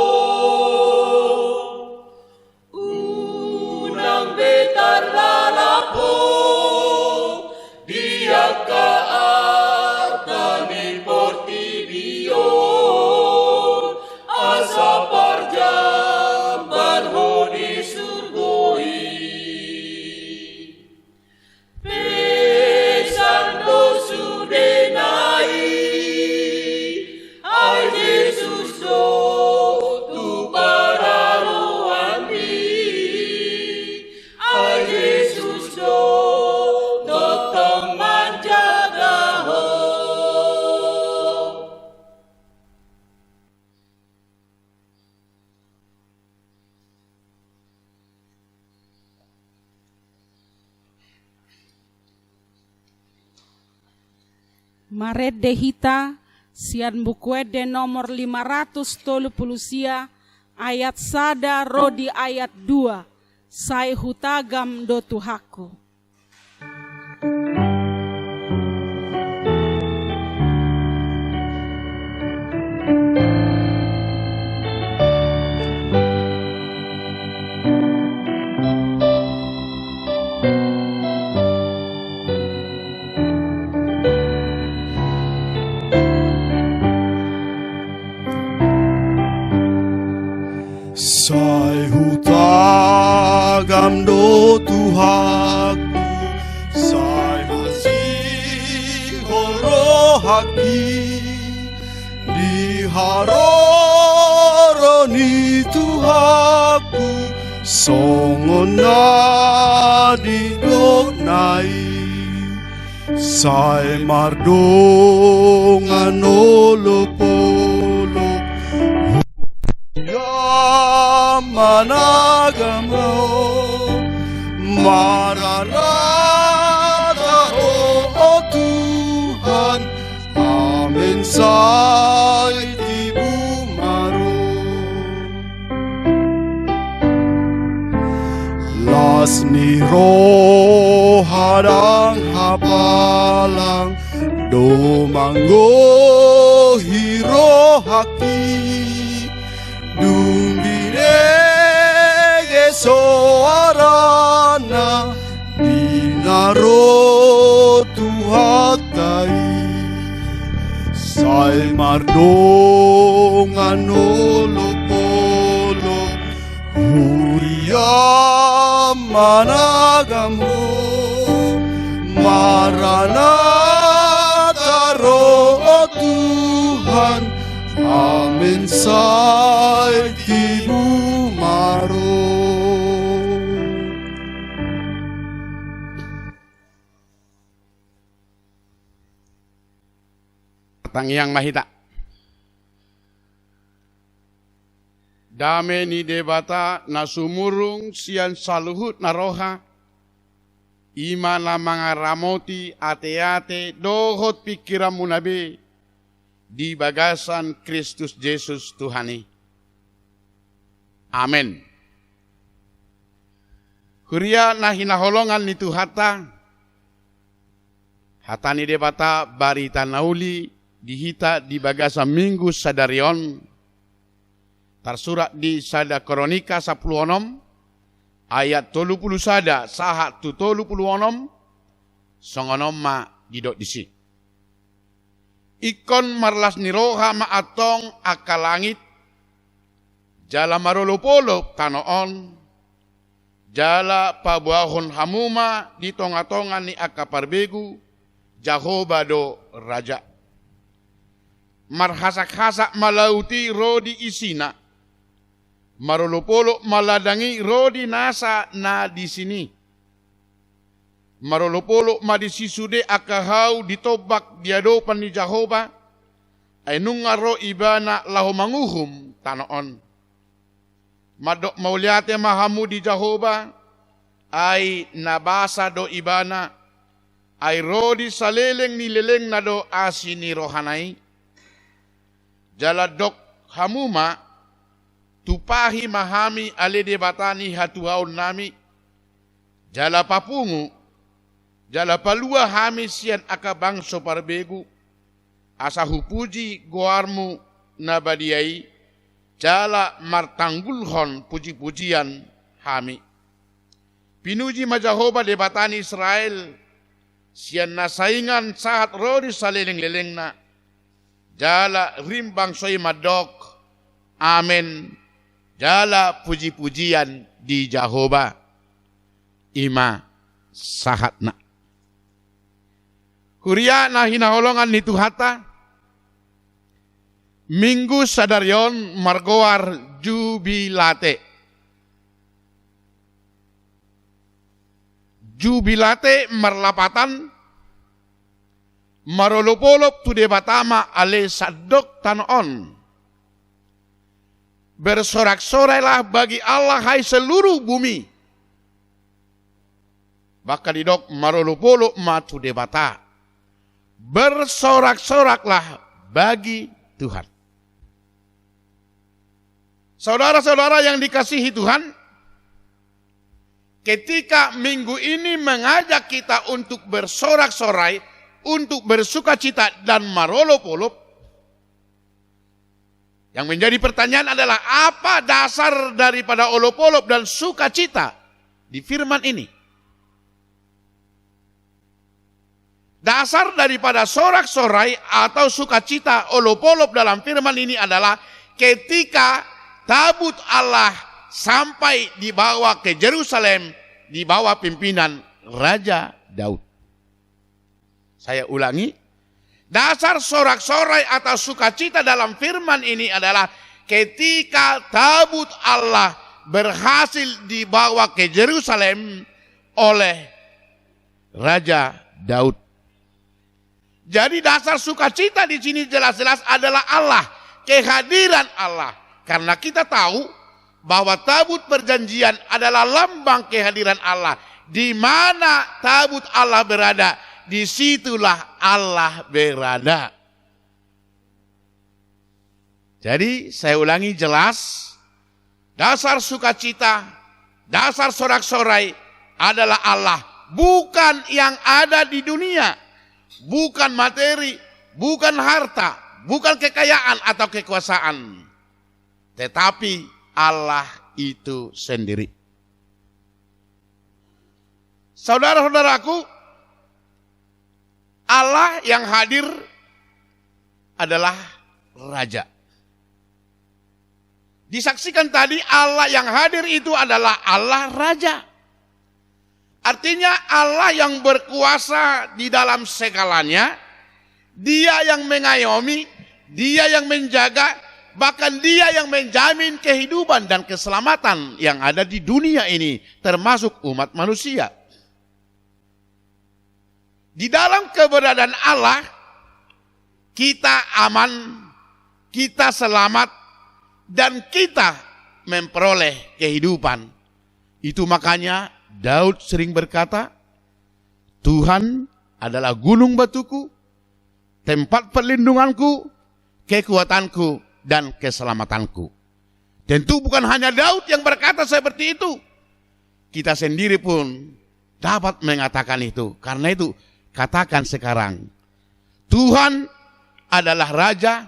Unang betar lalapo, dia ka artani porta. Maret dehita sian bukuede nomor 530 ayat sada rodi ayat 2 sai hutagam do Tuhaku. Sai hutagam do Tuhaku, sai masih horohaki, diharoroni Tuhaku, songona digonai, sai mardongan olopolo. Managamo Maranatha, oh Tuhan, amin sai Ibu Maro. Las ni roh hadang hapalang domanggo hiro haki dumbire soarana dinaro tuhatai sai mardongan olopolo huria managamo Maranatha roh Tuhan, amin sai Ibu Maro. Tangyang mahita. Dame ni debata na sumurung sian saluhut na roha. Ima na mga ramoti ate-ate dohot pikiran mo nabi di bagasan Kristus Jesus Tuhani. Amen. Huria na hinaholongan ni Tuhata. Hatani debata barita nauli dihita di bagasan Minggu Sadarion. Tersurat di Sada Kronika 10 ayat 30 sada sahat tu 30 songonom ma didok disi. Ikon marlas niroha ma atong akalangit jala marolopolo tanoon jala pabuahon hamuma di tonga-tonga ni akaparbegu Jahoba do raja. Marhasak-hasak malauti rodi isina. Marolopolo maladangi rodi nasa na di sini. Marolopolo madisisude akahau ditobak diadopan ni Jahoba. Ay nungaro ibana laho manguhum tanoon. Madok mauliate mahamu di Jahoba. Ay nabasa do ibana. Ay rodi saleleng ni leleng na do asini rohanai. Jaladok hamuma. Tupahi mahami ale debatani hatuaon nami. Jala papungu. Jala palua hami sian akabangso parbegu. Asa hupuji goarmu nabadiai. Jala martanggulhon puji-pujian hami. Pinuji majahoba debatani Israel. Sian nasaingan saat rodi saleleng-leleng na. Jala rimbang soy madok. Amen. Jala puji-pujian di Jahoba. Ima sahatna. Huria na hinaholongan ni Tuhata. Minggu Sadarion margoar jubilate. Jubilate marlapatan. Marolopolop tu debatama ale sadok tanon. Bersorak-sorailah bagi Allah hai seluruh bumi. Baka didok marolopolo matu debata. bersorak-soraklah bagi Tuhan. Saudara-saudara yang dikasihi Tuhan, ketika minggu ini mengajak kita untuk bersorak-sorai, untuk bersukacita dan marolop-olop, yang menjadi pertanyaan adalah apa dasar daripada olop-olop dan sukacita di firman ini? Dasar daripada sorak-sorai atau sukacita olop-olop dalam firman ini adalah ketika tabut Allah sampai dibawa ke Yerusalem di bawah pimpinan Raja Daud. Saya ulangi, dasar sorak-sorai atau sukacita dalam firman ini adalah ketika tabut Allah berhasil dibawa ke Yerusalem oleh Raja Daud. Jadi dasar sukacita di sini jelas-jelas adalah Allah, kehadiran Allah. Karena kita tahu bahwa tabut perjanjian adalah lambang kehadiran Allah. Di mana tabut Allah berada, disitulah Allah berada. Jadi saya ulangi jelas, dasar sukacita, dasar sorak-sorai adalah Allah. Bukan yang ada di dunia, bukan materi, bukan harta, bukan kekayaan atau kekuasaan. Tetapi Allah itu sendiri. Saudara-saudaraku, Allah yang hadir adalah Raja. Disaksikan tadi Allah yang hadir itu adalah Allah Raja. Artinya Allah yang berkuasa di dalam segalanya, Dia yang mengayomi, Dia yang menjaga, bahkan Dia yang menjamin kehidupan dan keselamatan yang ada di dunia ini, termasuk umat manusia. Di dalam keberadaan Allah, kita aman, kita selamat, dan kita memperoleh kehidupan. Itu makanya Daud sering berkata, Tuhan adalah gunung batuku, tempat perlindunganku, kekuatanku, dan keselamatanku. Tentu bukan hanya Daud yang berkata seperti itu. Kita sendiri pun dapat mengatakan itu. Karena itu, katakan sekarang, Tuhan adalah Raja,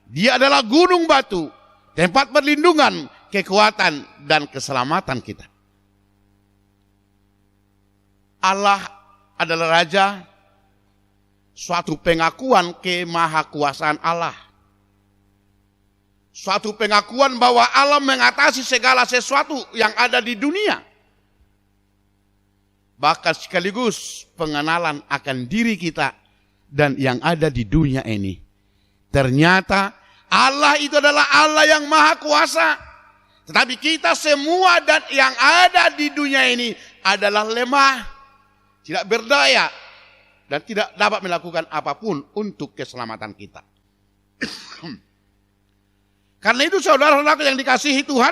Dia adalah gunung batu, tempat perlindungan, kekuatan, dan keselamatan kita. Allah adalah Raja, suatu pengakuan kemahakuasaan Allah. Suatu pengakuan bahwa Allah mengatasi segala sesuatu yang ada di dunia. Bahkan sekaligus pengenalan akan diri kita dan yang ada di dunia ini. Ternyata Allah itu adalah Allah yang maha kuasa. Tetapi kita semua dan yang ada di dunia ini adalah lemah, tidak berdaya, dan tidak dapat melakukan apapun untuk keselamatan kita. Karena itu saudara-saudara yang dikasihi Tuhan,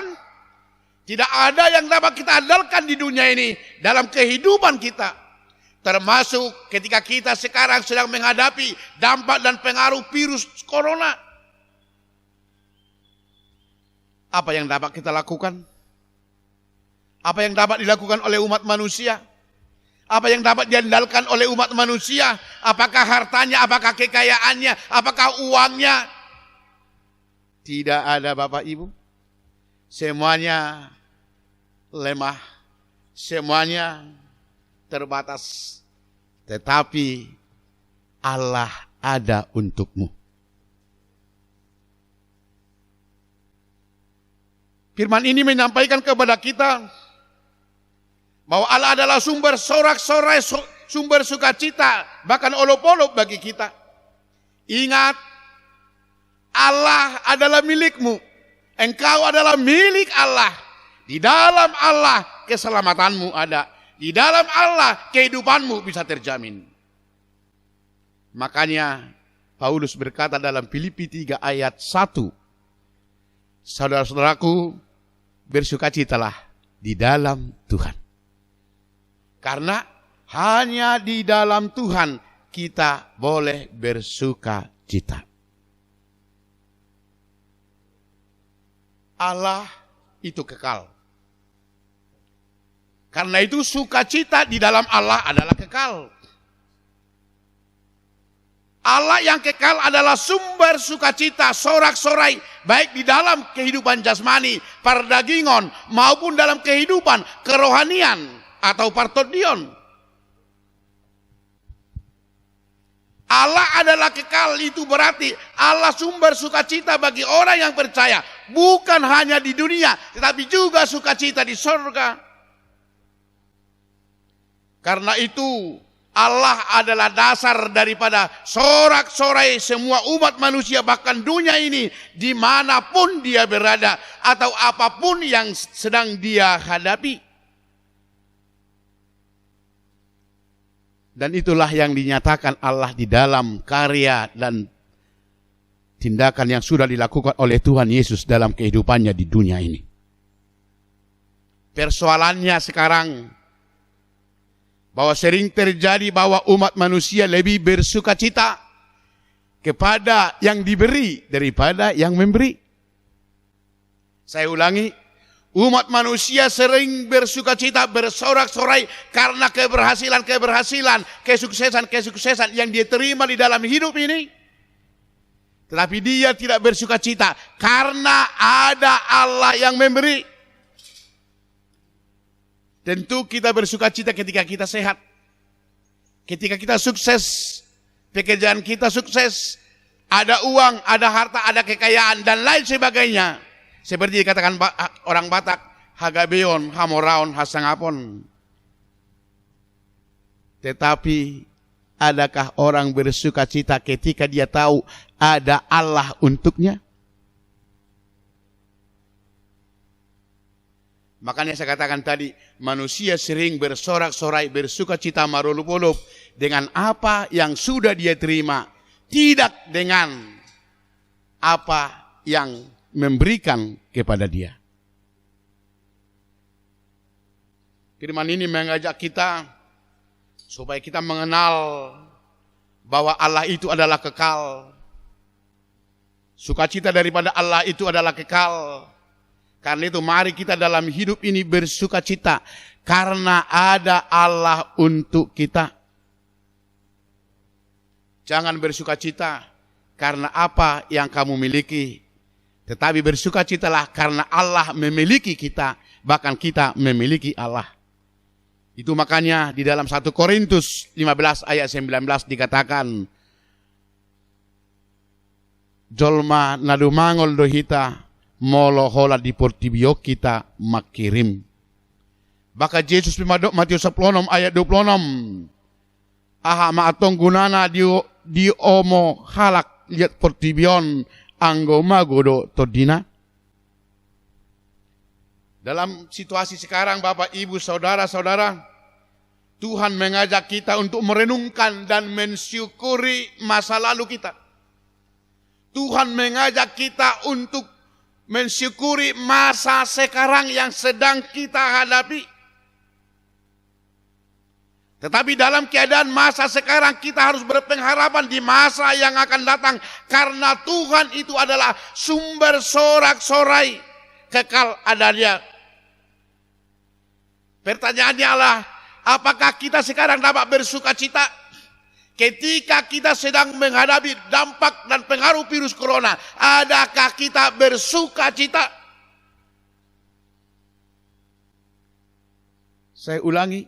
tidak ada yang dapat kita andalkan di dunia ini dalam kehidupan kita. Termasuk ketika kita sekarang sedang menghadapi dampak dan pengaruh virus corona. Apa yang dapat kita lakukan? Apa yang dapat dilakukan oleh umat manusia? Apa yang dapat diandalkan oleh umat manusia? Apakah hartanya, apakah kekayaannya, apakah uangnya? Tidak ada Bapak Ibu. Semuanya lemah, semuanya terbatas. Tetapi Allah ada untukmu. Firman ini menyampaikan kepada kita bahwa Allah adalah sumber sorak-sorai, sumber sukacita, bahkan olop-olop bagi kita. Ingat, Allah adalah milikmu. Engkau adalah milik Allah. Di dalam Allah keselamatanmu ada. Di dalam Allah kehidupanmu bisa terjamin. Makanya Paulus berkata dalam Filipi 3 ayat 1. Saudara-saudaraku, bersukacitalah di dalam Tuhan. Karena hanya di dalam Tuhan kita boleh bersuka cita. Allah itu kekal. Karena itu sukacita di dalam Allah adalah kekal. Allah yang kekal adalah sumber sukacita, sorak-sorai, baik di dalam kehidupan jasmani, perdagingan, maupun dalam kehidupan kerohanian atau partodion. Allah adalah kekal, itu berarti Allah sumber sukacita bagi orang yang percaya. Bukan hanya di dunia, tetapi juga sukacita di surga. Karena itu Allah adalah dasar daripada sorak-sorai semua umat manusia, bahkan dunia ini, dimanapun dia berada atau apapun yang sedang dia hadapi. Dan itulah yang dinyatakan Allah di dalam karya dan tindakan yang sudah dilakukan oleh Tuhan Yesus dalam kehidupannya di dunia ini. Persoalannya sekarang, bahwa sering terjadi bahwa umat manusia lebih bersuka cita kepada yang diberi daripada yang memberi. Saya ulangi, umat manusia sering bersuka cita, bersorak-sorai karena keberhasilan, kesuksesan yang dia terima di dalam hidup ini. Tetapi dia tidak bersuka cita karena ada Allah yang memberi. Tentu kita bersuka cita ketika kita sehat, ketika kita sukses, pekerjaan kita sukses, ada uang, ada harta, ada kekayaan, dan lain sebagainya. Seperti dikatakan orang Batak, hagabeon, hamoraon, hasangapon. Tetapi adakah orang bersuka cita ketika dia tahu ada Allah untuknya? Makanya saya katakan tadi, manusia sering bersorak-sorai, bersuka cita marulup-ulup dengan apa yang sudah dia terima, tidak dengan apa yang memberikan kepada dia. Firman ini mengajak kita supaya kita mengenal bahwa Allah itu adalah kekal. Sukacita daripada Allah itu adalah kekal. Karena itu mari kita dalam hidup ini bersuka cita karena ada Allah untuk kita. Jangan bersuka cita karena apa yang kamu miliki, tetapi bersuka citalah karena Allah memiliki kita, bahkan kita memiliki Allah. Itu makanya di dalam 1 Korintus 15 ayat 19 dikatakan, Jolma nadumangol dohita molo hola di portibio kita makirim. Baka Yesus pimadok Matius 10 ayat 26. Aha maatong gunana di omo halak lihat portibion anggo magodo todina. Dalam situasi sekarang Bapak Ibu Saudara-saudara, Tuhan mengajak kita untuk merenungkan dan mensyukuri masa lalu kita. Tuhan mengajak kita untuk mensyukuri masa sekarang yang sedang kita hadapi. Tetapi dalam keadaan masa sekarang kita harus berpengharapan di masa yang akan datang. Karena Tuhan itu adalah sumber sorak-sorai kekal adanya. Pertanyaannya adalah, apakah kita sekarang dapat bersuka cita ketika kita sedang menghadapi dampak dan pengaruh virus corona? Adakah kita bersuka cita? Saya ulangi,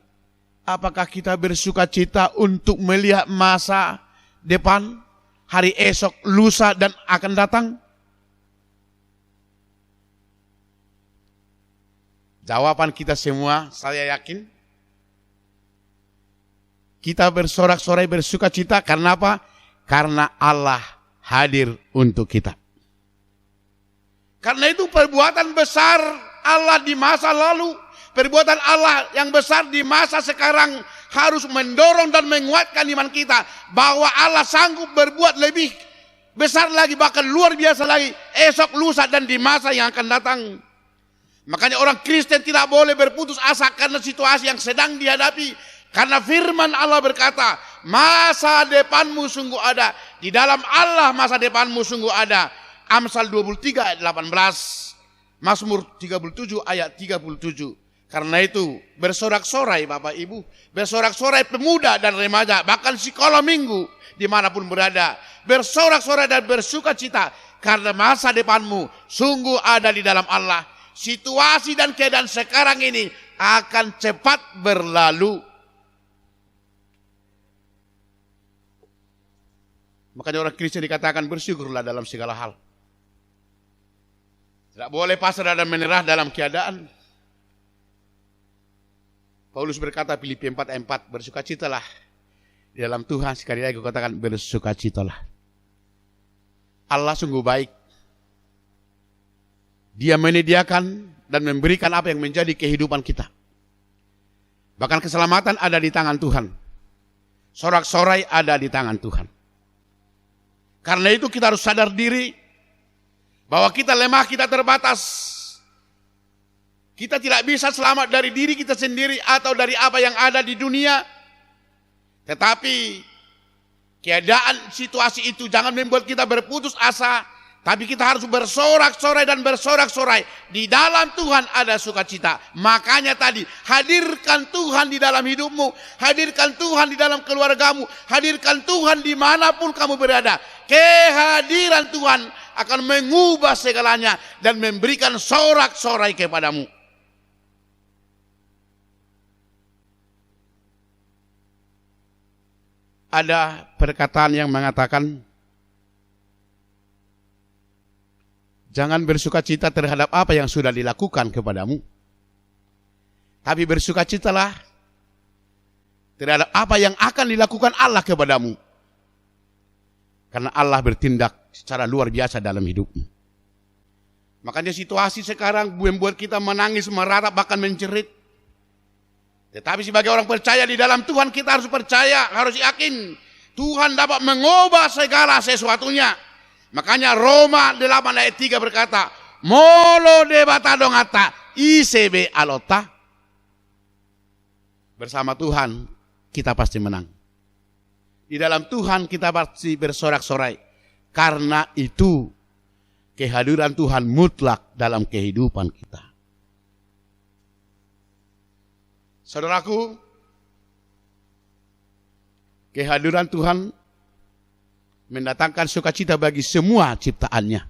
apakah kita bersuka cita untuk melihat masa depan, hari esok, lusa dan akan datang? Jawaban kita semua, saya yakin, kita bersorak-sorai bersuka cita karena apa? Karena Allah hadir untuk kita. Karena itu perbuatan besar Allah di masa lalu, perbuatan Allah yang besar di masa sekarang harus mendorong dan menguatkan iman kita bahwa Allah sanggup berbuat lebih besar lagi, bahkan luar biasa lagi esok, lusa dan di masa yang akan datang. Makanya orang Kristen tidak boleh berputus asa karena situasi yang sedang dihadapi. Karena firman Allah berkata, masa depanmu sungguh ada. Di dalam Allah masa depanmu sungguh ada. Amsal 23 ayat 18. Mazmur 37 ayat 37. Karena itu bersorak-sorai Bapak Ibu. Bersorak-sorai pemuda dan remaja. Bahkan sekolah minggu dimanapun berada. Bersorak-sorai dan bersuka cita. Karena masa depanmu sungguh ada di dalam Allah. Situasi dan keadaan sekarang ini akan cepat berlalu. Makanya orang Kristen dikatakan bersyukurlah dalam segala hal. Tidak boleh pasrah dan menyerah dalam keadaan. Paulus berkata Filipi 4:4, bersukacitalah di dalam Tuhan. Sekali lagi katakan bersukacitalah. Allah sungguh baik. Dia menyediakan dan memberikan apa yang menjadi kehidupan kita. Bahkan keselamatan ada di tangan Tuhan. Sorak-sorai ada di tangan Tuhan. Karena itu kita harus sadar diri bahwa kita lemah, kita terbatas. Kita tidak bisa selamat dari diri kita sendiri atau dari apa yang ada di dunia. Tetapi keadaan situasi itu jangan membuat kita berputus asa. Tapi kita harus bersorak-sorai dan bersorak-sorai. Di dalam Tuhan ada sukacita. Makanya tadi, hadirkan Tuhan di dalam hidupmu. Hadirkan Tuhan di dalam keluargamu. Hadirkan Tuhan dimanapun kamu berada. Kehadiran Tuhan akan mengubah segalanya dan memberikan sorak-sorai kepadamu. Ada perkataan yang mengatakan, jangan bersukacita terhadap apa yang sudah dilakukan kepadamu. Tapi bersukacitalah terhadap apa yang akan dilakukan Allah kepadamu. Karena Allah bertindak secara luar biasa dalam hidupmu. Makanya situasi sekarang membuat kita menangis, meratap, bahkan menjerit. Tetapi sebagai orang percaya di dalam Tuhan, kita harus percaya, harus yakin. Tuhan dapat mengubah segala sesuatunya. Makanya Roma 8 ayat 3 berkata, molo debata dongata ICB alota. Bersama Tuhan kita pasti menang. Di dalam Tuhan kita pasti bersorak-sorai. Karena itu kehadiran Tuhan mutlak dalam kehidupan kita. Saudaraku, kehadiran Tuhan mendatangkan sukacita bagi semua ciptaannya.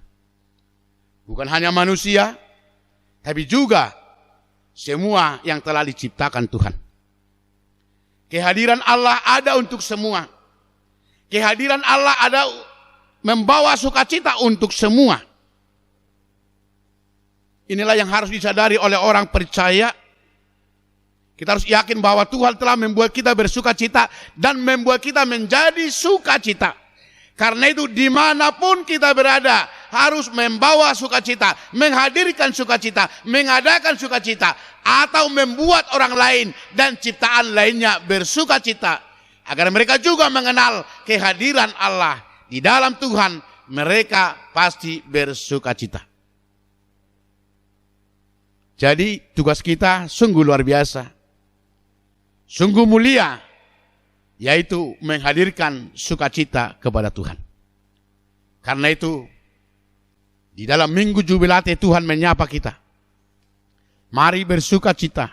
Bukan hanya manusia, tapi juga semua yang telah diciptakan Tuhan. Kehadiran Allah ada untuk semua. Kehadiran Allah ada membawa sukacita untuk semua. Inilah yang harus disadari oleh orang percaya. Kita harus yakin bahwa Tuhan telah membuat kita bersukacita dan membuat kita menjadi sukacita. Karena itu dimanapun kita berada harus membawa sukacita, menghadirkan sukacita, mengadakan sukacita, atau membuat orang lain dan ciptaan lainnya bersukacita. Agar mereka juga mengenal kehadiran Allah di dalam Tuhan, mereka pasti bersukacita. Jadi tugas kita sungguh luar biasa, sungguh mulia, yaitu menghadirkan sukacita kepada Tuhan. Karena itu, di dalam Minggu Jubilate Tuhan menyapa kita. Mari bersukacita,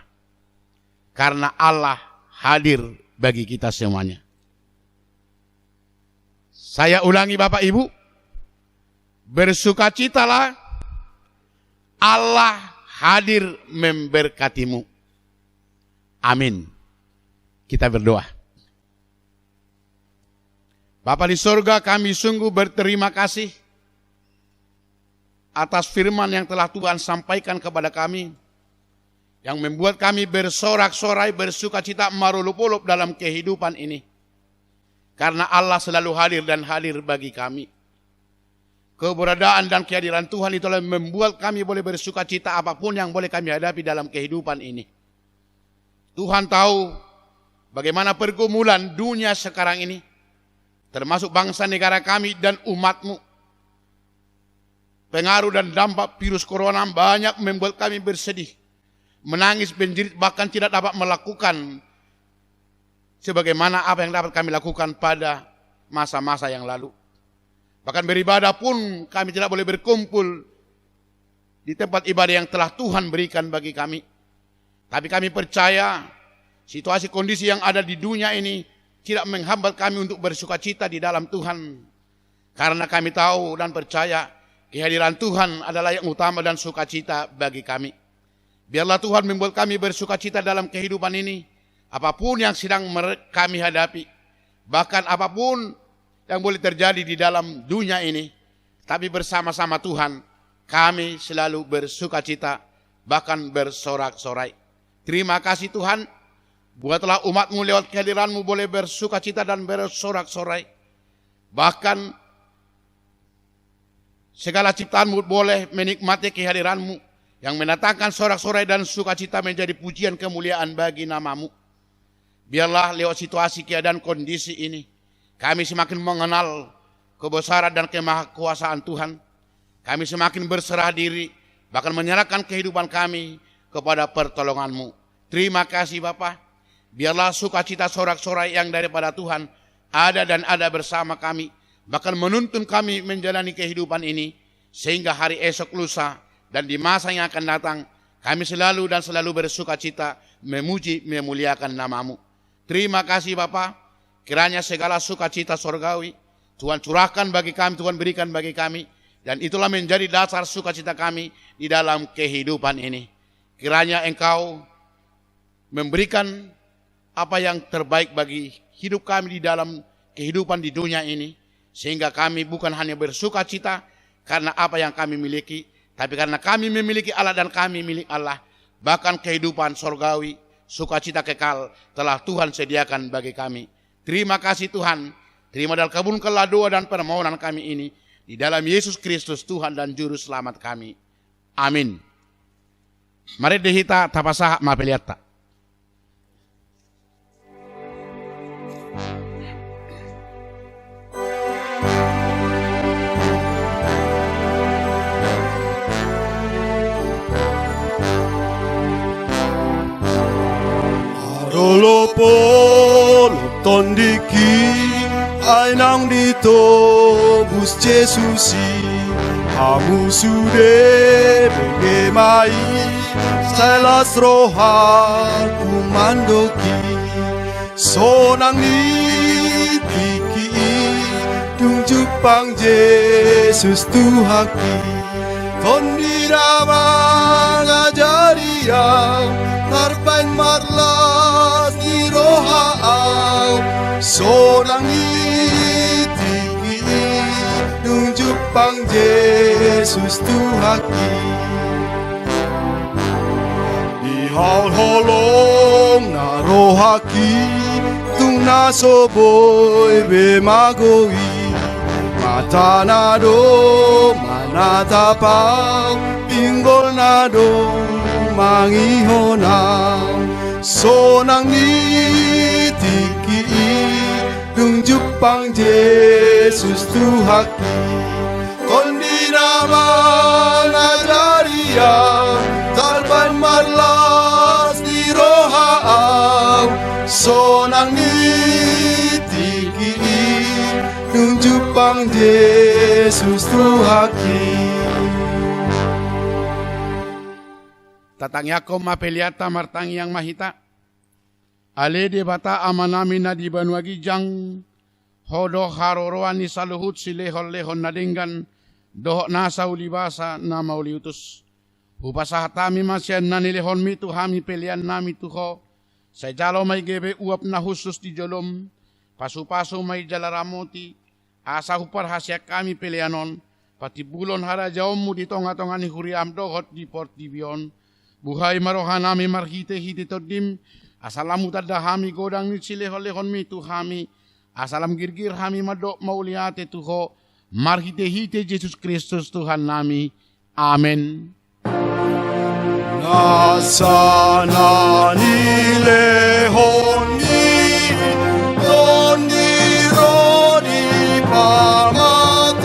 karena Allah hadir bagi kita semuanya. Saya ulangi Bapak Ibu, bersukacitalah, Allah hadir memberkatimu. Amin. Kita berdoa. Bapa di sorga, kami sungguh berterima kasih atas firman yang telah Tuhan sampaikan kepada kami, yang membuat kami bersorak-sorai, bersukacita, marulup-ulup dalam kehidupan ini. Karena Allah selalu hadir dan hadir bagi kami. Keberadaan dan kehadiran Tuhan itulah yang membuat kami boleh bersukacita apapun yang boleh kami hadapi dalam kehidupan ini. Tuhan tahu bagaimana pergumulan dunia sekarang ini, termasuk bangsa negara kami dan umatmu. Pengaruh dan dampak virus corona banyak membuat kami bersedih, menangis, menjerit, bahkan tidak dapat melakukan sebagaimana apa yang dapat kami lakukan pada masa-masa yang lalu. Bahkan beribadah pun kami tidak boleh berkumpul di tempat ibadah yang telah Tuhan berikan bagi kami. Tapi kami percaya situasi kondisi yang ada di dunia ini tidak menghambat kami untuk bersukacita di dalam Tuhan. Karena kami tahu dan percaya kehadiran Tuhan adalah yang utama dan sukacita bagi kami. Biarlah Tuhan membuat kami bersukacita dalam kehidupan ini. Apapun yang sedang kami hadapi. Bahkan apapun yang boleh terjadi di dalam dunia ini. Tapi bersama-sama Tuhan kami selalu bersukacita, bahkan bersorak-sorai. Terima kasih Tuhan, buatlah umat-Mu lewat kehadiran-Mu boleh bersukacita dan bersorak-sorai. Bahkan segala ciptaan-Mu boleh menikmati kehadiran-Mu yang mendatangkan sorak-sorai dan sukacita menjadi pujian kemuliaan bagi nama-Mu. Biarlah lewat situasi keadaan kondisi ini, kami semakin mengenal kebesaran dan kemahakuasaan Tuhan. Kami semakin berserah diri, bahkan menyerahkan kehidupan kami kepada pertolongan-Mu. Terima kasih Bapa. Biarlah sukacita sorak-sorai yang daripada Tuhan ada dan ada bersama kami, bahkan menuntun kami menjalani kehidupan ini, sehingga hari esok lusa dan di masa yang akan datang, kami selalu dan selalu bersukacita, memuji, memuliakan nama-Mu. Terima kasih Bapa. Kiranya segala sukacita sorgawi Tuhan curahkan bagi kami, Tuhan berikan bagi kami. Dan itulah menjadi dasar sukacita kami di dalam kehidupan ini. Kiranya Engkau memberikan apa yang terbaik bagi hidup kami di dalam kehidupan di dunia ini. Sehingga kami bukan hanya bersukacita karena apa yang kami miliki, tapi karena kami memiliki Allah dan kami milik Allah. Bahkan kehidupan sorgawi, sukacita kekal telah Tuhan sediakan bagi kami. Terima kasih Tuhan. Terima dan kabulkanlah doa dan permohonan kami ini. Di dalam Yesus Kristus Tuhan dan Juru Selamat kami. Amin. Mari dihita tapasah mapeliata. Arolopo tondiki ay nang dito bus Jesusi kamu sudah bagaimai selas rohan kumandoki sonang ni tiki dung Jepang Yesus Tuhaki tondira ngajari yang tarpain marlas di rohaau sonang itiki dung Jepang Yesus Tuhaki di hal holong na rohaki tung nasoboy bemagoi mata nado manatapang pinggol nado mangihonang sonang itiki dung Jepang Yesus Tuhaki kondi naman ajaria tarban marlas di rohaau sonang itiki dung Jepang Yesus Tuhaki. Tatangyakom mapeliata martang yang mahita. Ale de bata amanami na di banwagi jang hodo haroroan ni saluhut silehon lehon nadinggan dohok nasa ulibasa na mauliutus. Upasah tami masyan na nilehon mitu hami pelian nami tuho. Sa jalo may gebe uap na husus di jolom. Pasu-pasu may jalaramoti. Asa hupar hasya kami pelianon. Pati bulon harajaom mu di tonga-tonga ni huriam dohot di port dibion. Buhay marohanami marhite-hite todim. Asalamu tadahami godang ni silehon-lehon mi tuhami. Asalam girgir hami madok mauliate tuho. Marhite-hite Yesus Kristus Tuhan nami. Amen. Nasana nilehon ni tondiro di pamataku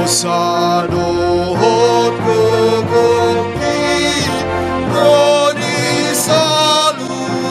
Osadohot gogoki Rodi salu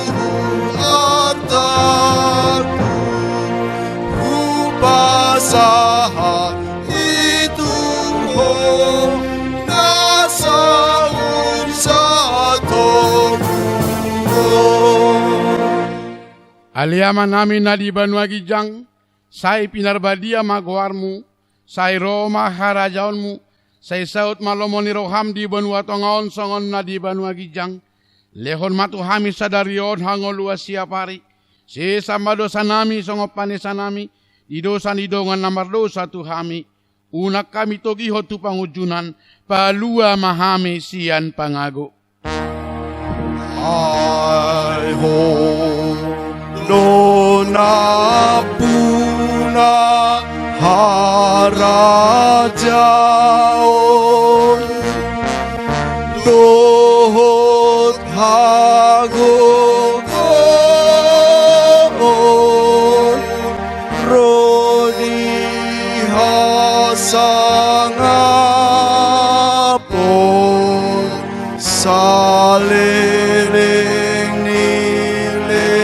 Aliama nami nadi banua gijang, sai pinarbadia magoarmu, sai Roma harajaonmu, sai saut malomoni roham di banua tongaon songon nadi banua gijang, lehon matu hami sadarion hangolua siapari, si sama dosa nami songo panesa nami, di dosa nidongan namar dosa tu hami, unak kami togi hotu pangujunan, palua mahami sian pangago. Ai ho dona puna harajaon dohot hagogon rodi hasangapon saleleng nilelenga.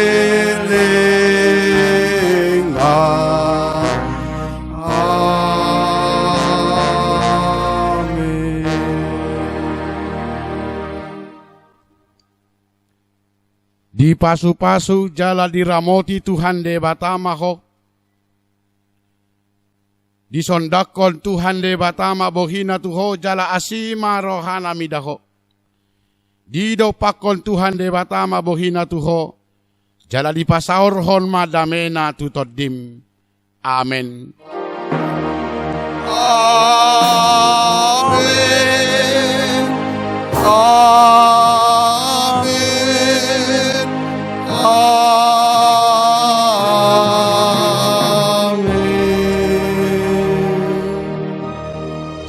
Amin. Di pasu-pasu jala diramoti Tuhan de batama ho. Di sondakon Tuhan de batama bohina tuho jala asima rohana midaho. Di do pakon Tuhan de batama bohina tuho jala di pasaur hon madamena tutodim. Amen. Amen. Amen. Amen.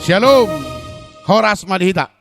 Shalom. Horas Madhita.